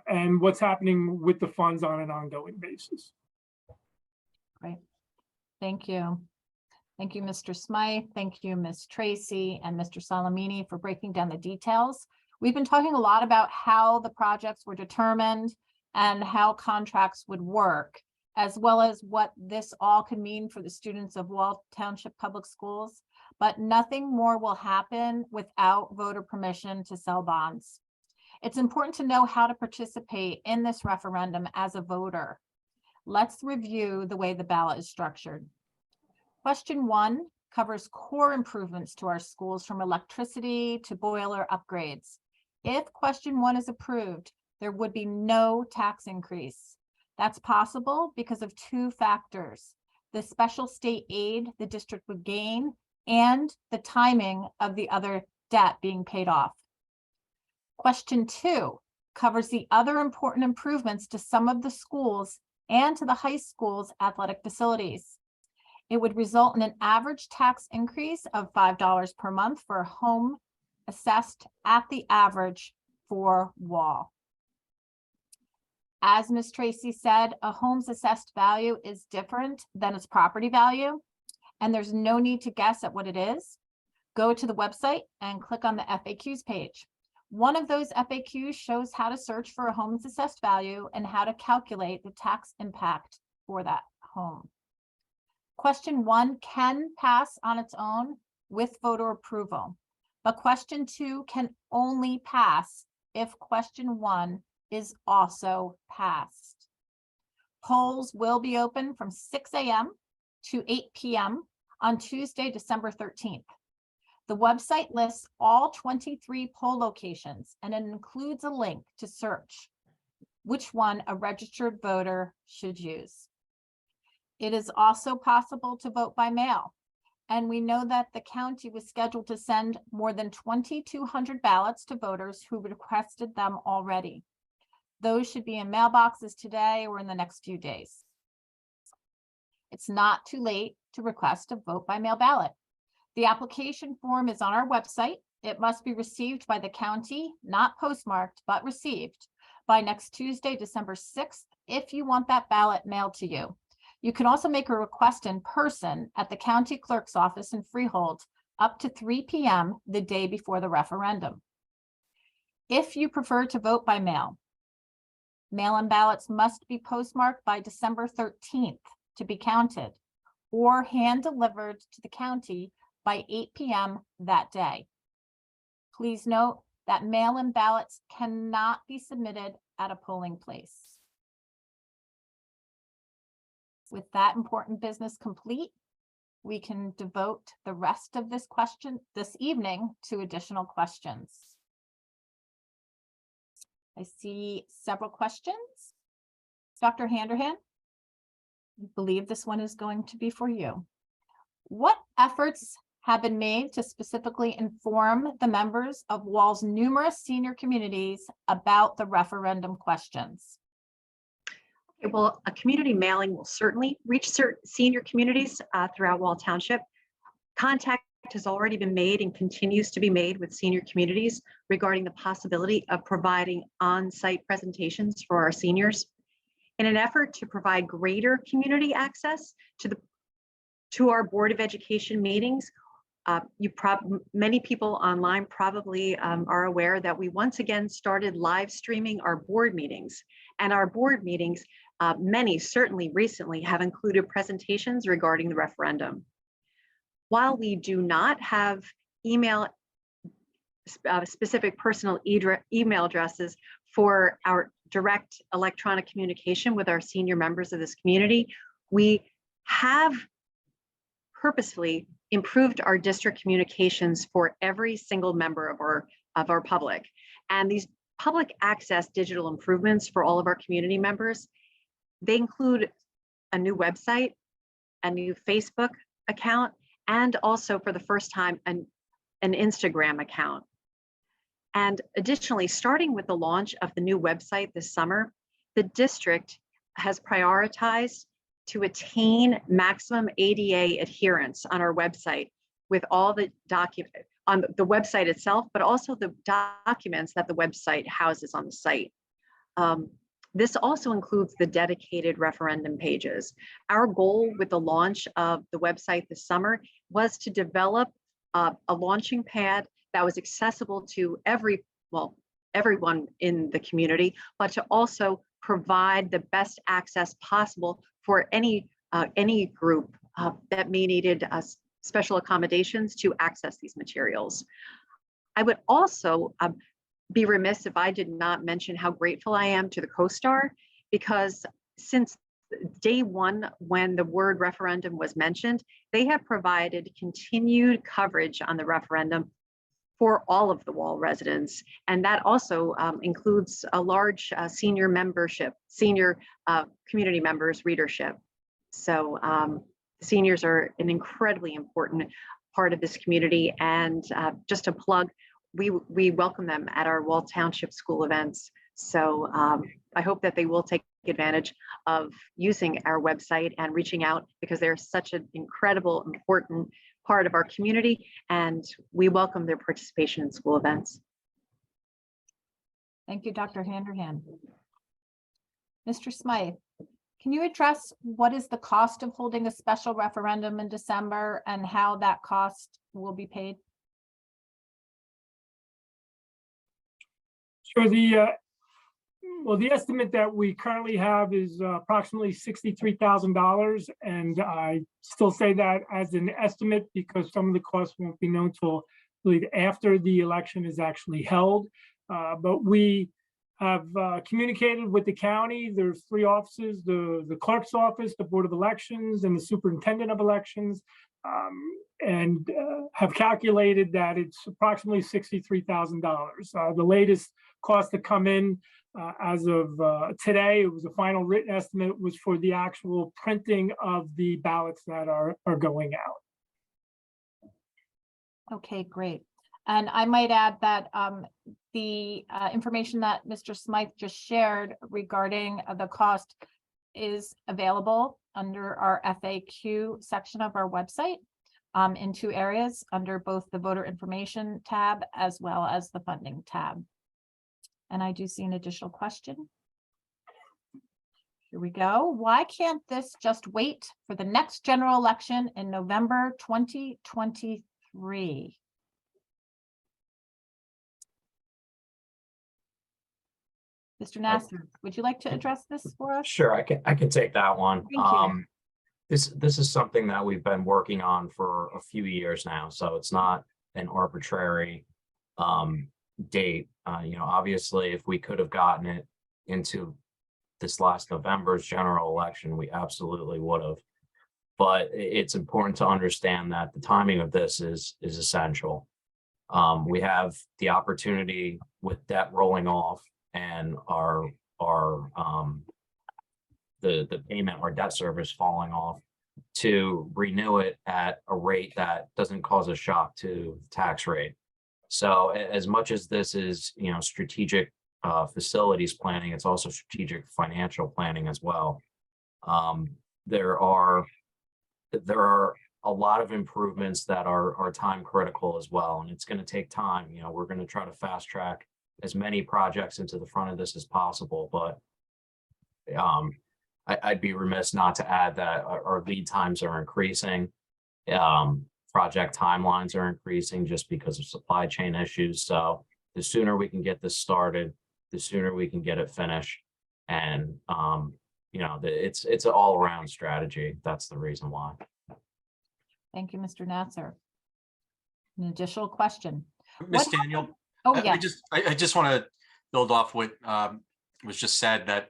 and what's happening with the funds on an ongoing basis. Great. Thank you. Thank you, Mr. Smythe. Thank you, Ms. Tracy and Mr. Salamini for breaking down the details. We've been talking a lot about how the projects were determined and how contracts would work, as well as what this all could mean for the students of Wall Township Public Schools. But nothing more will happen without voter permission to sell bonds. It's important to know how to participate in this referendum as a voter. Let's review the way the ballot is structured. Question 1 covers core improvements to our schools, from electricity to boiler upgrades. If question 1 is approved, there would be no tax increase. That's possible because of 2 factors: the special state aid the district would gain and the timing of the other debt being paid off. Question 2 covers the other important improvements to some of the schools and to the high school's athletic facilities. It would result in an average tax increase of $5 per month for a home assessed at the average for Wall. As Ms. Tracy said, a home's assessed value is different than its property value, and there's no need to guess at what it is. Go to the website and click on the FAQs page. One of those FAQs shows how to search for a home's assessed value and how to calculate the tax impact for that home. Question 1 can pass on its own with voter approval, but question 2 can only pass if question 1 is also passed. Polls will be open from 6 a.m. to 8 p.m. on Tuesday, December 13th. The website lists all 23 poll locations, and it includes a link to search which one a registered voter should use. It is also possible to vote by mail, and we know that the county was scheduled to send more than 2,200 ballots to voters who requested them already. Those should be in mailboxes today or in the next few days. It's not too late to request a vote by mail ballot. The application form is on our website. It must be received by the county, not postmarked, but received by next Tuesday, December 6th, if you want that ballot mailed to you. You can also make a request in person at the county clerk's office in Freehold up to 3 p.m. the day before the referendum. If you prefer to vote by mail, mail-in ballots must be postmarked by December 13th to be counted, or hand-delivered to the county by 8 p.m. that day. Please note that mail-in ballots cannot be submitted at a polling place. With that important business complete, we can devote the rest of this evening to additional questions. I see several questions. Dr. Handerhan, I believe this one is going to be for you. What efforts have been made to specifically inform the members of Wall's numerous senior communities about the referendum questions? Well, a community mailing will certainly reach certain senior communities throughout Wall Township. Contact has already been made and continues to be made with senior communities regarding the possibility of providing on-site presentations for our seniors. In an effort to provide greater community access to our Board of Education meetings, many people online probably are aware that we once again started live streaming our board meetings, and our board meetings, many certainly recently, have included presentations regarding the referendum. While we do not have specific personal email addresses for our direct electronic communication with our senior members of this community, we have purposefully improved our district communications for every single member of our public. And these public access digital improvements for all of our community members, they include a new website, a new Facebook account, and also for the first time, an Instagram account. And additionally, starting with the launch of the new website this summer, the district has prioritized to attain maximum ADA adherence on our website with all the documents on the website itself, but also the documents that the website houses on the site. This also includes the dedicated referendum pages. Our goal with the launch of the website this summer was to develop a launching pad that was accessible to everyone in the community, but to also provide the best access possible for any group that may needed special accommodations to access these materials. I would also be remiss if I did not mention how grateful I am to the CoStar, because since day one, when the word referendum was mentioned, they have provided continued coverage on the referendum for all of the Wall residents. And that also includes a large senior community members readership. So seniors are an incredibly important part of this community. And just a plug, we welcome them at our Wall Township school events. So I hope that they will take advantage of using our website and reaching out, because they're such an incredible, important part of our community, and we welcome their participation in school events. Thank you, Dr. Handerhan. Mr. Smythe, can you address what is the cost of holding a special referendum in December and how that cost will be paid? Sure. The estimate that we currently have is approximately $63,000, and I still say that as an estimate because some of the costs won't be known till really after the election is actually held. But we have communicated with the county. There's 3 offices: the clerk's office, the Board of Elections, and the Superintendent of Elections, and have calculated that it's approximately $63,000. The latest cost to come in as of today, it was a final written estimate, was for the actual printing of the ballots that are going out. Okay, great. And I might add that the information that Mr. Smythe just shared regarding the cost is available under our FAQ section of our website in 2 areas, under both the voter information tab as well as the funding tab. And I do see an additional question. Here we go. Why can't this just wait for the next general election in November 2023? Mr. Nasser, would you like to address this for us? Sure, I can take that one. Thank you. This is something that we've been working on for a few years now, so it's not an arbitrary date. Obviously, if we could have gotten it into this last November's general election, we absolutely would have. But it's important to understand that the timing of this is essential. We have the opportunity with debt rolling off and the payment or debt service falling off, to renew it at a rate that doesn't cause a shock to the tax rate. So as much as this is, strategic facilities planning, it's also strategic financial planning as well. There are a lot of improvements that are time critical as well, and it's going to take time. We're going to try to fast track as many projects into the front of this as possible, but I'd be remiss not to add that our lead times are increasing. Project timelines are increasing just because of supply chain issues. So the sooner we can get this started, the sooner we can get it finished. And, it's an all around strategy. That's the reason why. Thank you, Mr. Nasser. An additional question. Ms. Daniel, Oh, yeah. I just want to build off what was just said, that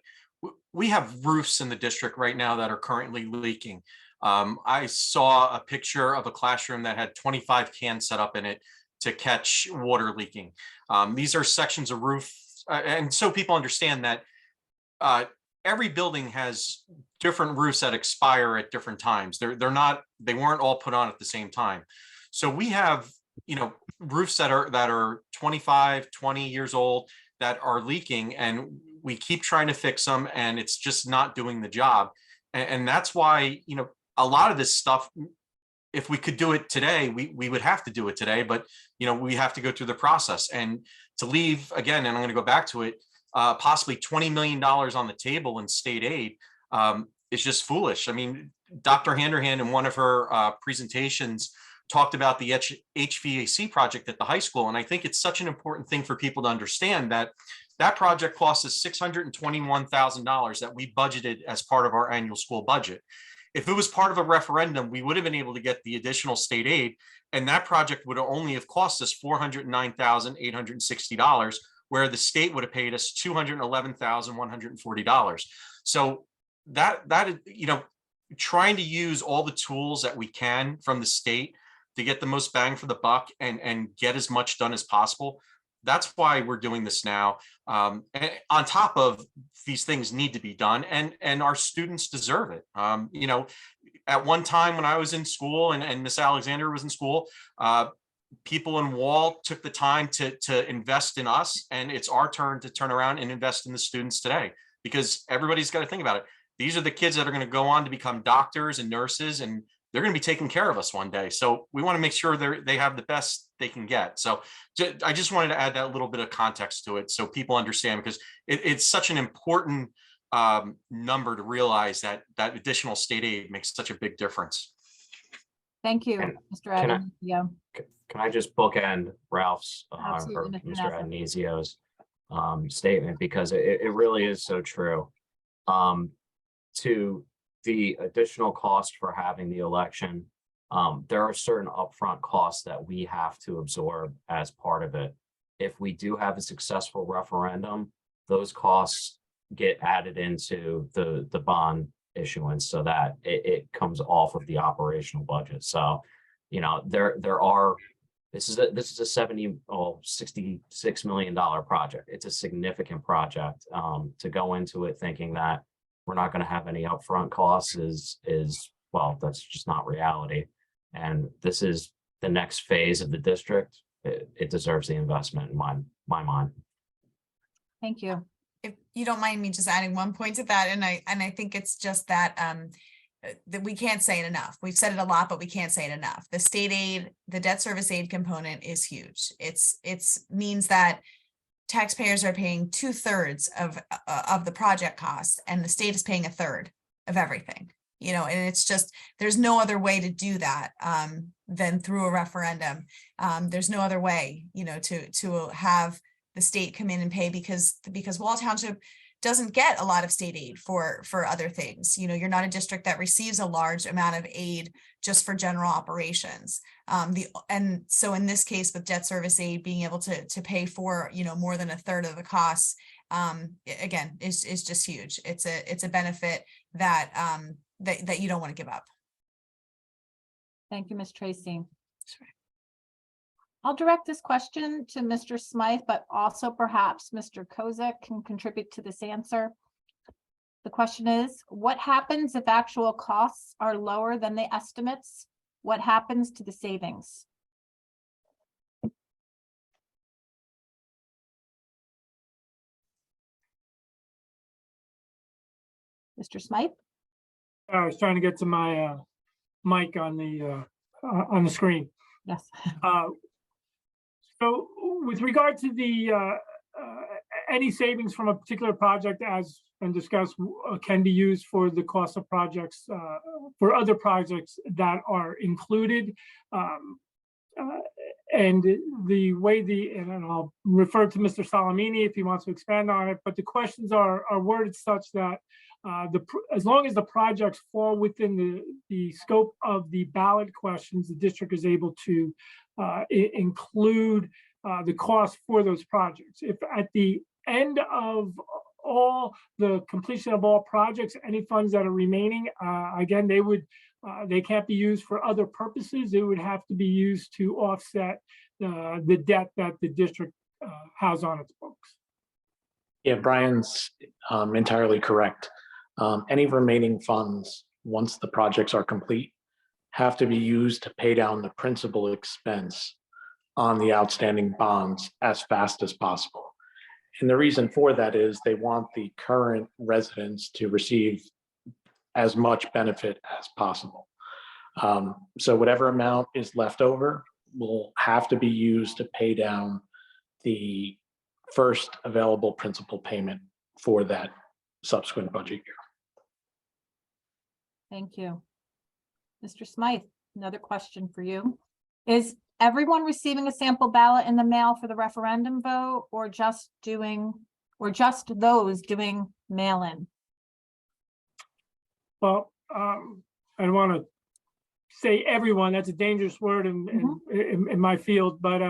we have roofs in the district right now that are currently leaking. I saw a picture of a classroom that had 25 cans set up in it to catch water leaking. These are sections of roof, and so people understand that every building has different roofs that expire at different times. They weren't all put on at the same time. So we have, roofs that are 25, 20 years old that are leaking, and we keep trying to fix them, and it's just not doing the job. And that's why, a lot of this stuff, if we could do it today, we would have to do it today, but we have to go through the process. And to leave again, and I'm going to go back to it, possibly $20 million on the table in state aid is just foolish. I mean, Dr. Handerhan in one of her presentations talked about the HVAC project at the high school. And I think it's such an important thing for people to understand that that project cost us $621,000 that we budgeted as part of our annual school budget. If it was part of a referendum, we would have been able to get the additional state aid, and that project would only have cost us $409,860, where the state would have paid us $211,140. So that you know, trying to use all the tools that we can from the state to get the most bang for the buck and get as much done as possible. That's why we're doing this now. And on top of these things need to be done, and our students deserve it. You know, at one time when I was in school and Miss Alexander was in school, people in Wall took the time to invest in us, and it's our turn to turn around and invest in the students today, because everybody's got to think about it. These are the kids that are going to go on to become doctors and nurses, and they're going to be taking care of us one day. So we want to make sure they have the best they can get. So I just wanted to add that little bit of context to it so people understand, because it's such an important number to realize that that additional state aid makes such a big difference. Thank you, Mr. Addonizio. Can I just bookend Ralph's or Absolutely, Mr. Mr. Nasser. Addonizio's statement, because it really is so true. To the additional cost for having the election, there are certain upfront costs that we have to absorb as part of it. If we do have a successful referendum, those costs get added into the bond issuance so that it comes off of the operational budget. So, you know, this is a $66 million project. It's a significant project. To go into it thinking that we're not going to have any upfront costs is well, that's just not reality. And this is the next phase of the district. It deserves the investment in my mind. Thank you. If you don't mind me just adding one point to that, and I think it's just that that we can't say it enough. We've said it a lot, but we can't say it enough. The state aid, the debt service aid component is huge. It's means that taxpayers are paying 2/3 of the project costs, and the state is paying 1/3 of everything. You know, and it's just, there's no other way to do that than through a referendum. There's no other way, you know, to have the state come in and pay, because Wall Township doesn't get a lot of state aid for other things. You know, you're not a district that receives a large amount of aid just for general operations. And so in this case, with debt service aid being able to pay for, you know, more than 1/3 of the costs, again, is just huge. It's a benefit that that you don't want to give up. Thank you, Ms. Tracy. I'll direct this question to Mr. Smythe, but also perhaps Mr. Kozak can contribute to this answer. The question is, what happens if actual costs are lower than the estimates? What happens to the savings? Mr. Smythe? I was trying to get to my mic on the screen. Yes. So with regard to the any savings from a particular project, as been discussed, can be used for the cost of projects for other projects that are included. And the way and I'll refer to Mr. Salamini if he wants to expand on it, but the questions are worded such that as long as the projects fall within the scope of the ballot questions, the district is able to include the cost for those projects. If at the end of all the completion of all projects, any funds that are remaining, again, they can't be used for other purposes. It would have to be used to offset the debt that the district has on its books. Yeah, Brian's entirely correct. Any remaining funds, once the projects are complete, have to be used to pay down the principal expense on the outstanding bonds as fast as possible. And the reason for that is they want the current residents to receive as much benefit as possible. So whatever amount is left over will have to be used to pay down the first available principal payment for that subsequent budget year. Thank you. Mr. Smythe, another question for you. Is everyone receiving a sample ballot in the mail for the referendum vote, or just those doing mail-in? Well, I don't want to say everyone, that's a dangerous word in my field, but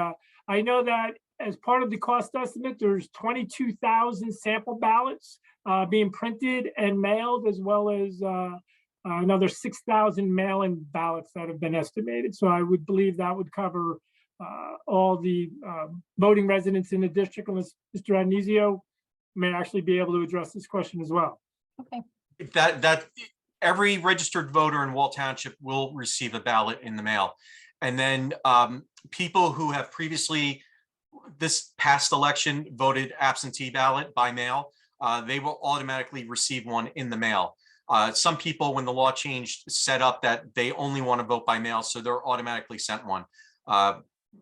I know that as part of the cost estimate, there's 22,000 sample ballots being printed and mailed, as well as another 6,000 mail-in ballots that have been estimated. So I would believe that would cover all the voting residents in the district, unless Mr. Addonizio may actually be able to address this question as well. Okay. That every registered voter in Wall Township will receive a ballot in the mail. And then people who have previously, this past election, voted absentee ballot by mail, they will automatically receive one in the mail. Some people, when the law changed, set up that they only want to vote by mail, so they're automatically sent one.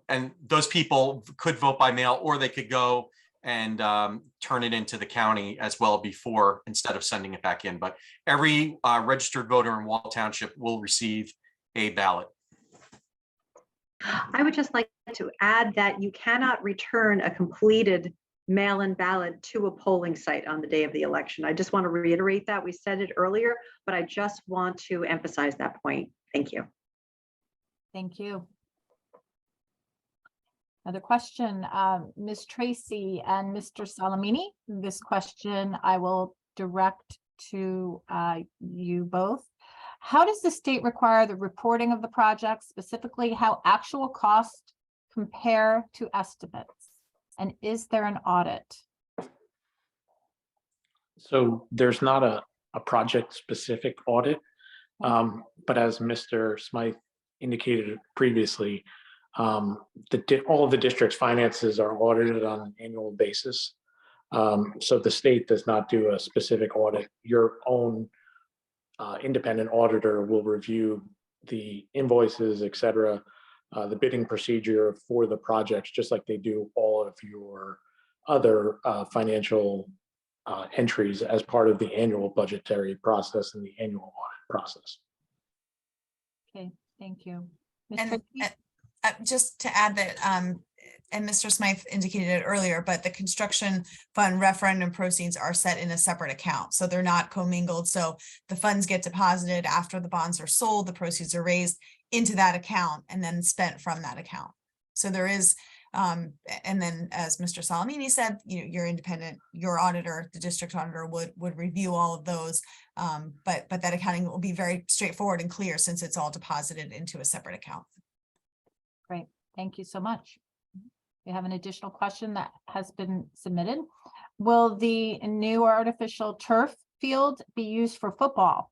And those people could vote by mail, or they could go and turn it into the county as well before, instead of sending it back in. But every registered voter in Wall Township will receive a ballot. I would just like to add that you cannot return a completed mail-in ballot to a polling site on the day of the election. I just want to reiterate that. We said it earlier, but I just want to emphasize that point. Thank you. Thank you. Another question, Ms. Tracy and Mr. Salamini. This question I will direct to you both. How does the state require the reporting of the project, specifically how actual costs compare to estimates? And is there an audit? So there's not a project-specific audit, but as Mr. Smythe indicated previously, all of the district's finances are audited on an annual basis. So the state does not do a specific audit. Your own independent auditor will review the invoices, et cetera, the bidding procedure for the projects, just like they do all of your other financial entries as part of the annual budgetary process and the annual audit process. Okay, thank you. And just to add that, and Mr. Smythe indicated it earlier, but the construction fund referendum proceeds are set in a separate account. So they're not commingled. So the funds get deposited after the bonds are sold, the proceeds are raised into that account and then spent from that account. So there is, and then as Mr. Salamini said, your independent, your auditor, the district auditor would review all of those. But that accounting will be very straightforward and clear since it's all deposited into a separate account. Great, thank you so much. We have an additional question that has been submitted. Will the new artificial turf field be used for football?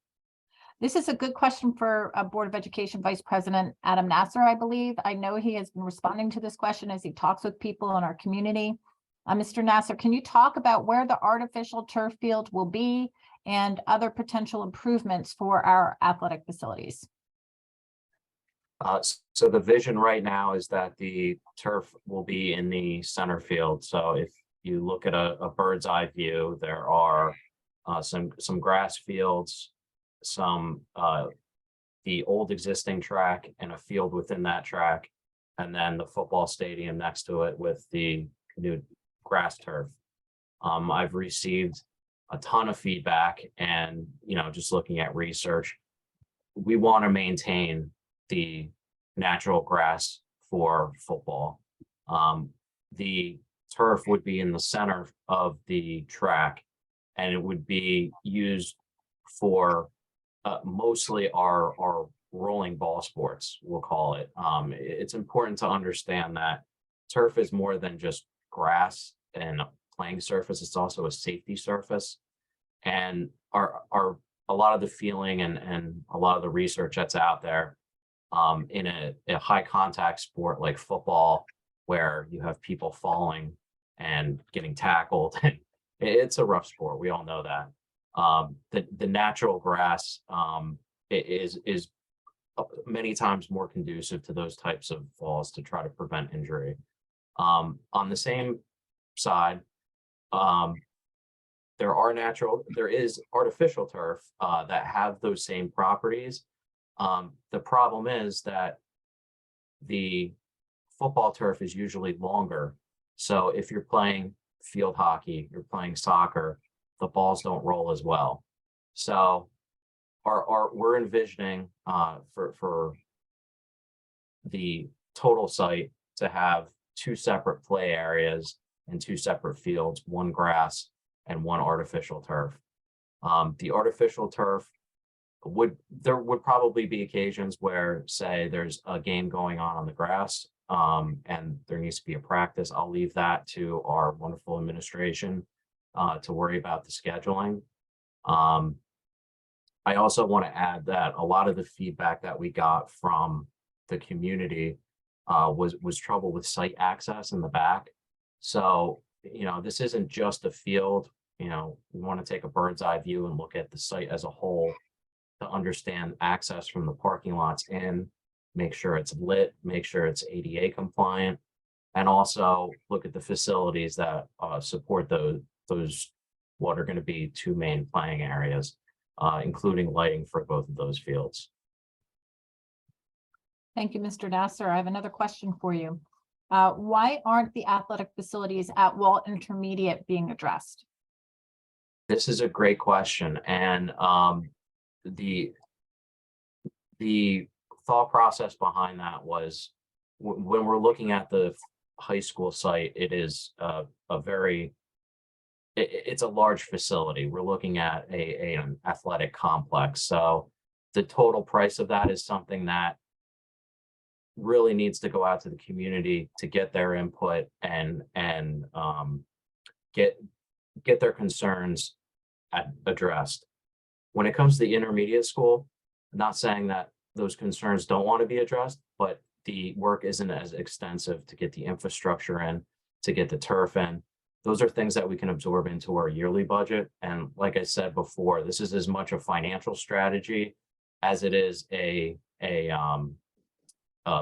This is a good question for Board of Education Vice President Adam Nasser, I believe. I know he has been responding to this question as he talks with people in our community. Mr. Nasser, can you talk about where the artificial turf field will be and other potential improvements for our athletic facilities? So the vision right now is that the turf will be in the center field. So if you look at a bird's eye view, there are some grass fields, some the old existing track and a field within that track, and then the football stadium next to it with the new grass turf. I've received a ton of feedback, and just looking at research, we want to maintain the natural grass for football. The turf would be in the center of the track, and it would be used for mostly our rolling ball sports, we'll call it. It's important to understand that turf is more than just grass and a playing surface. It's also a safety surface, and a lot of the feeling and a lot of the research that's out there in a high contact sport like football, where you have people falling and getting tackled. It's a rough sport. We all know that. The natural grass is many times more conducive to those types of falls to try to prevent injury. On the same side, there is artificial turf that have those same properties. The problem is that the football turf is usually longer. So if you're playing field hockey, you're playing soccer, the balls don't roll as well. So we're envisioning for the total site to have 2 separate play areas and 2 separate fields, 1 grass and 1 artificial turf. The artificial turf there would probably be occasions where, say, there's a game going on the grass, and there needs to be a practice. I'll leave that to our wonderful administration to worry about the scheduling. I also want to add that a lot of the feedback that we got from the community was trouble with site access in the back. So, this isn't just a field. We want to take a bird's eye view and look at the site as a whole to understand access from the parking lots in, make sure it's lit, make sure it's ADA compliant, and also look at the facilities that support those what are going to be 2 main playing areas, including lighting for both of those fields. Thank you, Mr. Nasser. I have another question for you. Why aren't the athletic facilities at Walt Intermediate being addressed? This is a great question, and the thought process behind that was when we're looking at the high school site, it is it's a large facility. We're looking at an athletic complex. So the total price of that is something that really needs to go out to the community to get their input and get their concerns addressed. When it comes to the intermediate school, I'm not saying that those concerns don't want to be addressed, but the work isn't as extensive to get the infrastructure in, to get the turf in. Those are things that we can absorb into our yearly budget. And like I said before, this is as much a financial strategy as it is a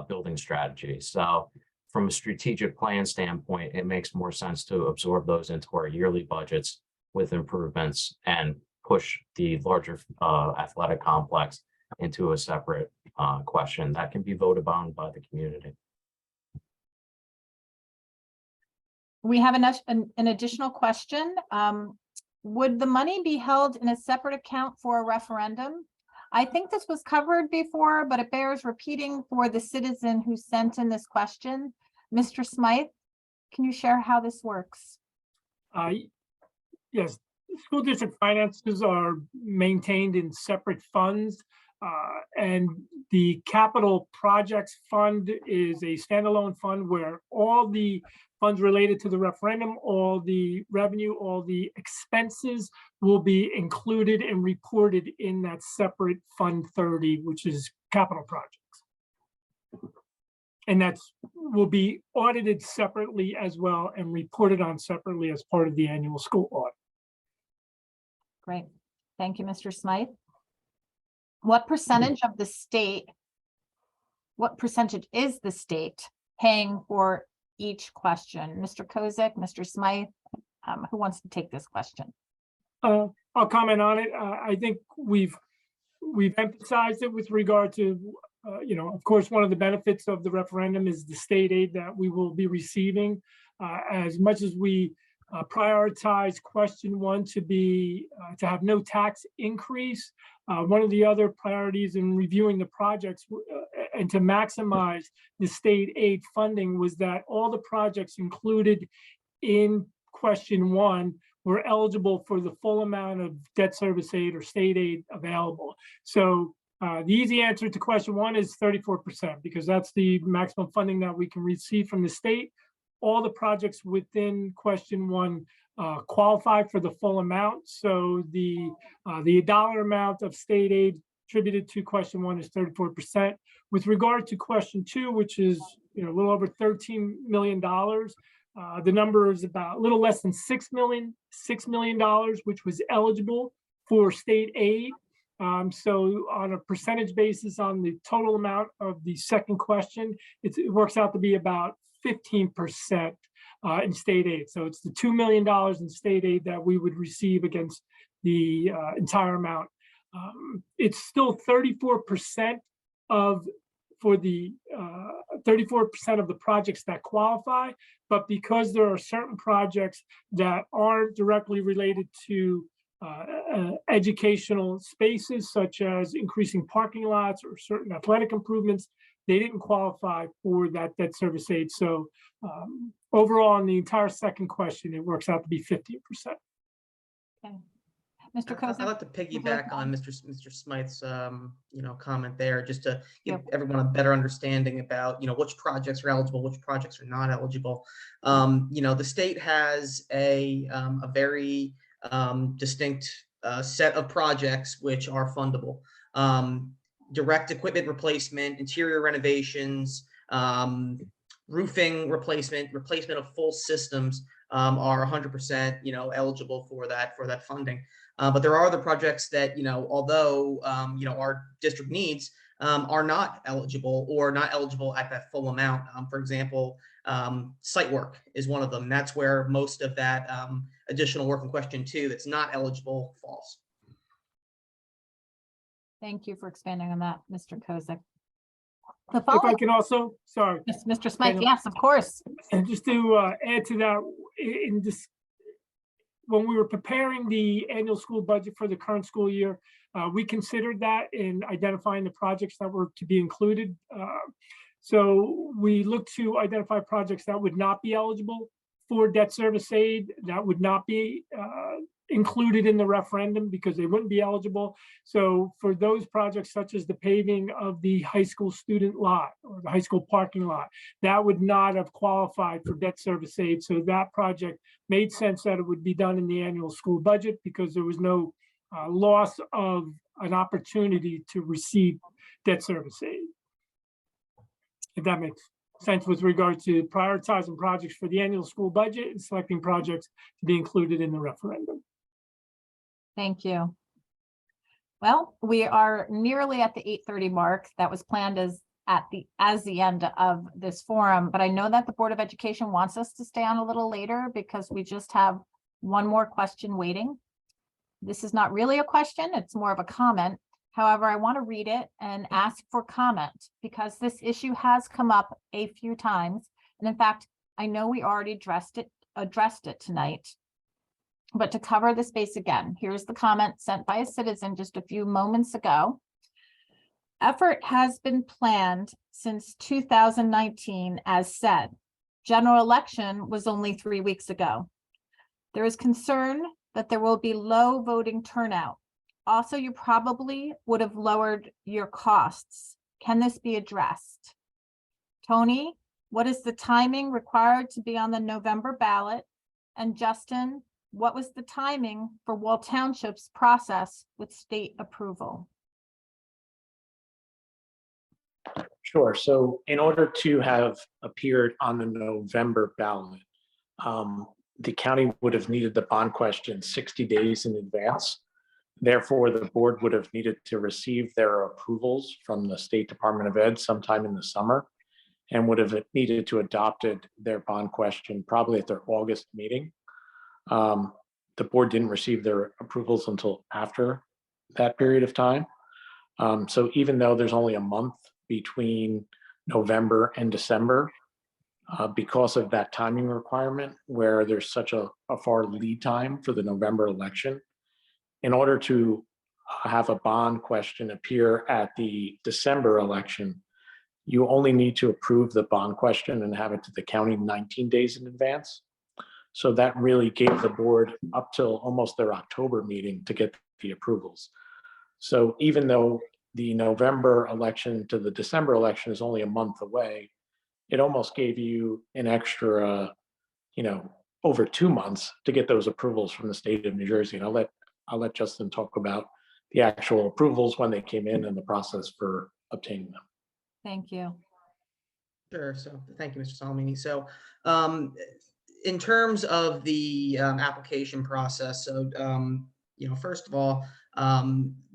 building strategy. So from a strategic plan standpoint, it makes more sense to absorb those into our yearly budgets with improvements and push the larger athletic complex into a separate question that can be voted on by the community. We have an additional question. Would the money be held in a separate account for a referendum? I think this was covered before, but it bears repeating for the citizen who sent in this question. Mr. Smythe, can you share how this works? Yes, school district finances are maintained in separate funds, and the capital projects fund is a standalone fund where all the funds related to the referendum, all the revenue, all the expenses will be included and reported in that separate Fund 30, which is capital projects. And that's will be audited separately as well and reported on separately as part of the annual school audit. Great. Thank you, Mr. Smythe. What percentage of the state, what percentage is the state paying for each question? Mr. Kozik, Mr. Smythe, who wants to take this question? I'll comment on it. I think we've emphasized it with regard to, of course, one of the benefits of the referendum is the state aid that we will be receiving. As much as we prioritize question 1 to have no tax increase, one of the other priorities in reviewing the projects and to maximize the state aid funding was that all the projects included in question 1 were eligible for the full amount of debt service aid or state aid available. So the easy answer to question 1 is 34%, because that's the maximum funding that we can receive from the state. All the projects within question 1 qualify for the full amount. So the dollar amount of state aid attributed to question 1 is 34%. With regard to question 2, which is a little over $13 million, the number is about a little less than $6 million, which was eligible for state aid. So on a percentage basis on the total amount of the second question, it works out to be about 15% in state aid. So it's the $2 million in state aid that we would receive against the entire amount. It's still 34% for the 34% of the projects that qualify, but because there are certain projects that aren't directly related to educational spaces, such as increasing parking lots or certain athletic improvements, they didn't qualify for that debt service aid. So overall, on the entire second question, it works out to be 15%. Okay. Mr. Kozak? I'd like to piggyback on Mr. Smythe's comment there, just to give everyone a better understanding about which projects are eligible, which projects are not eligible. The state has a very distinct set of projects which are fundable. Direct equipment replacement, interior renovations, roofing replacement of full systems are 100% eligible for that funding. But there are other projects that although our district needs are not eligible or not eligible at that full amount. For example, site work is one of them. That's where most of that additional work in question 2 that's not eligible falls. Thank you for expanding on that, Mr. Kozak. If I can also, sorry. Yes, Mr. Smythe, yes, of course. And just to add to that, in this, when we were preparing the annual school budget for the current school year, we considered that in identifying the projects that were to be included. So we looked to identify projects that would not be eligible for debt service aid, that would not be included in the referendum because they wouldn't be eligible. So for those projects, such as the paving of the high school student lot or the high school parking lot, that would not have qualified for debt service aid. So that project made sense that it would be done in the annual school budget because there was no loss of an opportunity to receive debt service aid. If that makes sense with regard to prioritizing projects for the annual school budget and selecting projects to be included in the referendum. Thank you. Well, we are nearly at the 8:30 mark that was planned as the end of this forum, but I know that the Board of Education wants us to stay on a little later because we just have one more question waiting. This is not really a question, it's more of a comment. However, I want to read it and ask for comment because this issue has come up a few times. And in fact, I know we already addressed it tonight. But to cover the space again, here's the comment sent by a citizen just a few moments ago. Effort has been planned since 2019, as said. General election was only 3 weeks ago. There is concern that there will be low voting turnout. Also, you probably would have lowered your costs. Can this be addressed? Tony, what is the timing required to be on the November ballot? And Justin, what was the timing for Wall Township's process with state approval? Sure. So in order to have appeared on the November ballot, the county would have needed the bond question 60 days in advance. Therefore, the board would have needed to receive their approvals from the State Department of Ed sometime in the summer and would have needed to adopted their bond question probably at their August meeting. The board didn't receive their approvals until after that period of time. So even though there's only a month between November and December, because of that timing requirement, where there's such a far lead time for the November election, in order to have a bond question appear at the December election, you only need to approve the bond question and have it to the county 19 days in advance. So that really gave the board up till almost their October meeting to get the approvals. So even though the November election to the December election is only a month away, it almost gave you an extra, over 2 months to get those approvals from the state of New Jersey. And I'll let Justin talk about the actual approvals when they came in and the process for obtaining them. Thank you. Sure. So thank you, Mr. Salamini. So in terms of the application process, so first of all,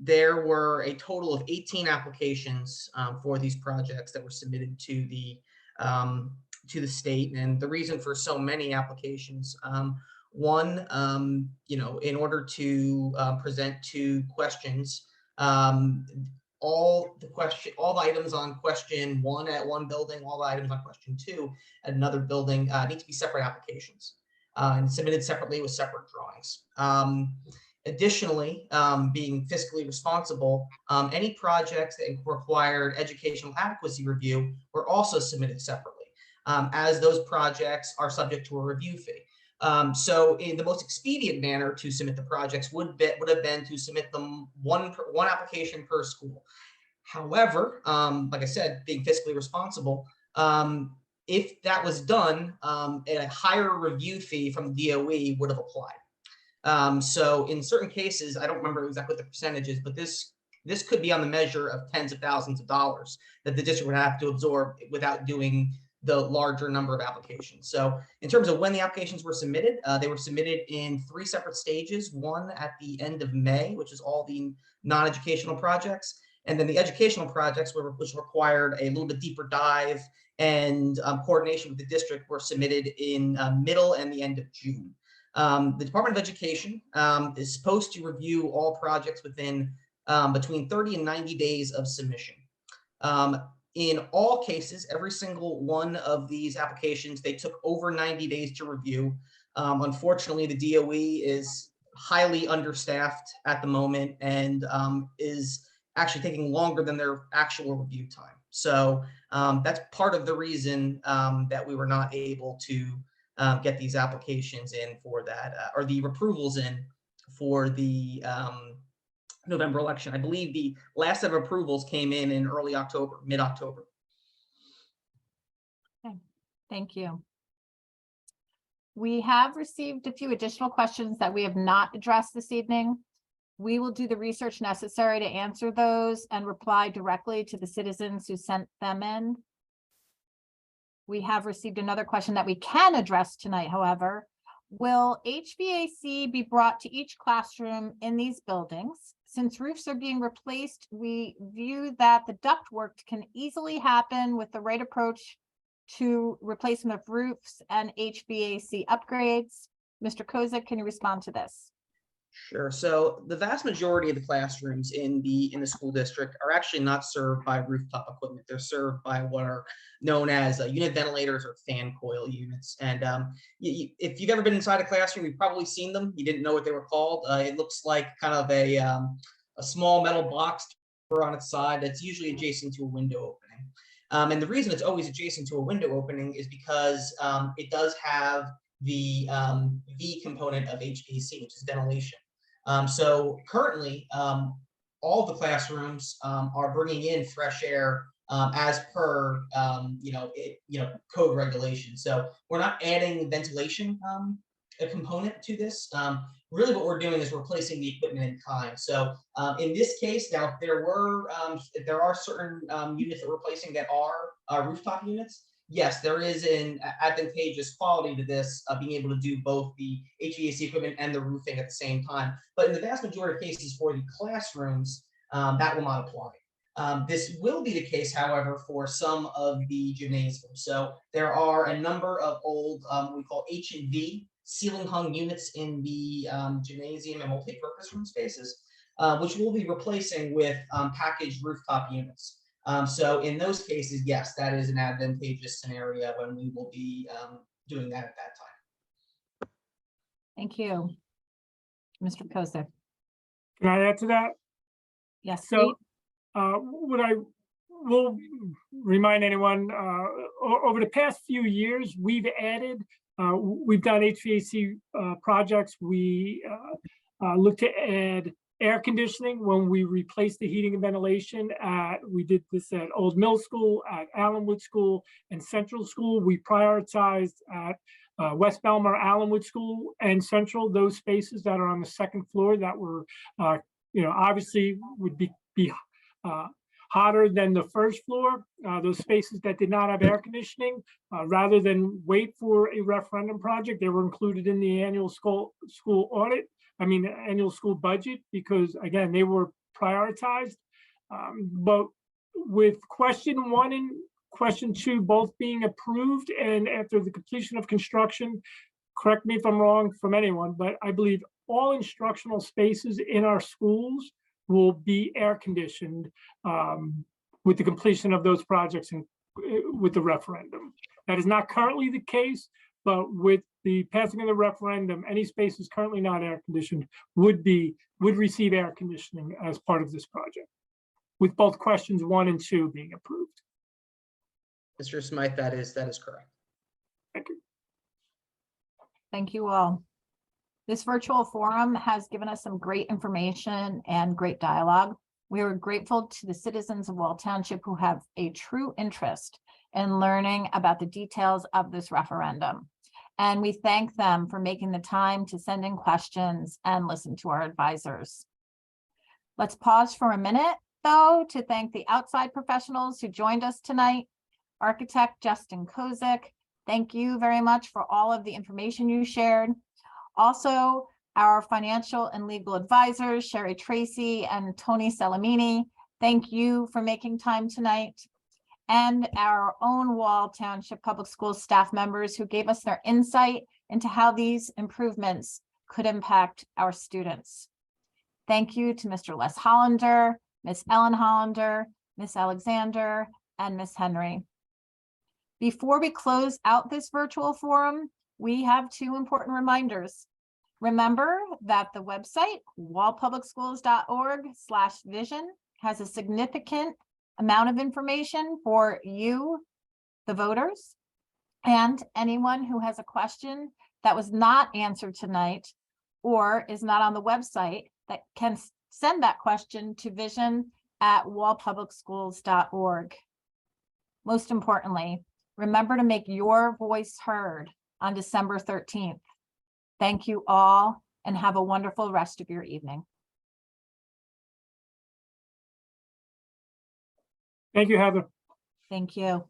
there were a total of 18 applications for these projects that were submitted to the to the state, and the reason for so many applications. One, in order to present two questions, all the items on question 1 at one building, all the items on question 2 at another building need to be separate applications and submitted separately with separate drawings. Additionally, being fiscally responsible, any projects that required educational adequacy review were also submitted separately, as those projects are subject to a review fee. So in the most expedient manner to submit the projects would have been to submit them one application per school. However, like I said, being fiscally responsible, if that was done, a higher review fee from the DOE would have applied. So in certain cases, I don't remember exactly what the percentage is, but this could be on the measure of tens of thousands of dollars that the district would have to absorb without doing the larger number of applications. So in terms of when the applications were submitted, they were submitted in 3 separate stages. One at the end of May, which is all the non-educational projects, and then the educational projects, which required a little bit deeper dive and coordination with the district, were submitted in middle and the end of June. The Department of Education is supposed to review all projects within between 30 and 90 days of submission. In all cases, every single one of these applications, they took over 90 days to review. Unfortunately, the DOE is highly understaffed at the moment and is actually taking longer than their actual review time. So that's part of the reason that we were not able to get these applications in for that, or the approvals in for the November election. I believe the last set of approvals came in early October, mid-October. Okay, thank you. We have received a few additional questions that we have not addressed this evening. We will do the research necessary to answer those and reply directly to the citizens who sent them in. We have received another question that we can address tonight, however. Will HVAC be brought to each classroom in these buildings? Since roofs are being replaced, we view that the ductwork can easily happen with the right approach to replacement of roofs and HVAC upgrades. Mr. Kozak, can you respond to this? Sure. So the vast majority of the classrooms in the school district are actually not served by rooftop equipment. They're served by what are known as unit ventilators or fan coil units. And if you've ever been inside a classroom, you've probably seen them. You didn't know what they were called. It looks like kind of a small metal box on its side that's usually adjacent to a window opening. And the reason it's always adjacent to a window opening is because it does have the V component of HVAC, which is ventilation. So currently, all the classrooms are bringing in fresh air as per code regulation. So we're not adding ventilation a component to this. Really, what we're doing is replacing the equipment in kind. So in this case, now there are certain units that we're replacing that are rooftop units. Yes, there is an advantageous quality to this, being able to do both the HVAC equipment and the roofing at the same time. But in the vast majority of cases for the classrooms, that will not apply. This will be the case, however, for some of the gymnasiums. So there are a number of old, what we call H&V ceiling hung units in the gymnasium and multi-purpose room spaces, which we'll be replacing with packaged rooftop units. So in those cases, yes, that is an advantageous scenario when we will be doing that at that time. Thank you. Mr. Kozak. Can I add to that? Yes, So what I will remind anyone, over the past few years, we've done HVAC projects. We look to add air conditioning when we replaced the heating and ventilation. We did this at Old Mill School, at Allenwood School, and Central School. We prioritized at West Belmar, Allenwood School, and Central, those spaces that are on the second floor that were, obviously would be hotter than the first floor. Those spaces that did not have air conditioning, rather than wait for a referendum project, they were included in the annual school audit. Annual school budget, because again, they were prioritized. But with question 1 question 2 both being approved, and after the completion of construction, correct me if I'm wrong from anyone, but I believe all instructional spaces in our schools will be air conditioned with the completion of those projects and with the referendum. That is not currently the case, but with the passing of the referendum, any spaces currently not air conditioned would receive air conditioning as part of this project, with both questions 1 and 2 being approved. Mr. Smythe, that is correct. Thank you. Thank you all. This virtual forum has given us some great information and great dialogue. We are grateful to the citizens of Wall Township who have a true interest in learning about the details of this referendum. And we thank them for making the time to send in questions and listen to our advisors. Let's pause for a minute, though, to thank the outside professionals who joined us tonight. Architect Justin Kozik, thank you very much for all of the information you shared. Also, our financial and legal advisors, Sherry Tracy and Tony Salamini, thank you for making time tonight. And our own Wall Township Public Schools staff members who gave us their insight into how these improvements could impact our students. Thank you to Mr. Les Hollander, Ms. Ellen Hollander, Ms. Alexander, and Ms. Henry. Before we close out this virtual forum, we have 2 important reminders. Remember that the website wallpublicschools.org/vision has a significant amount of information for you, the voters, and anyone who has a question that was not answered tonight or is not on the website that can send that question to vision@wallpublicschools.org. Most importantly, remember to make your voice heard on December 13th. Thank you all and have a wonderful rest of your evening. Thank you, Heather. Thank you.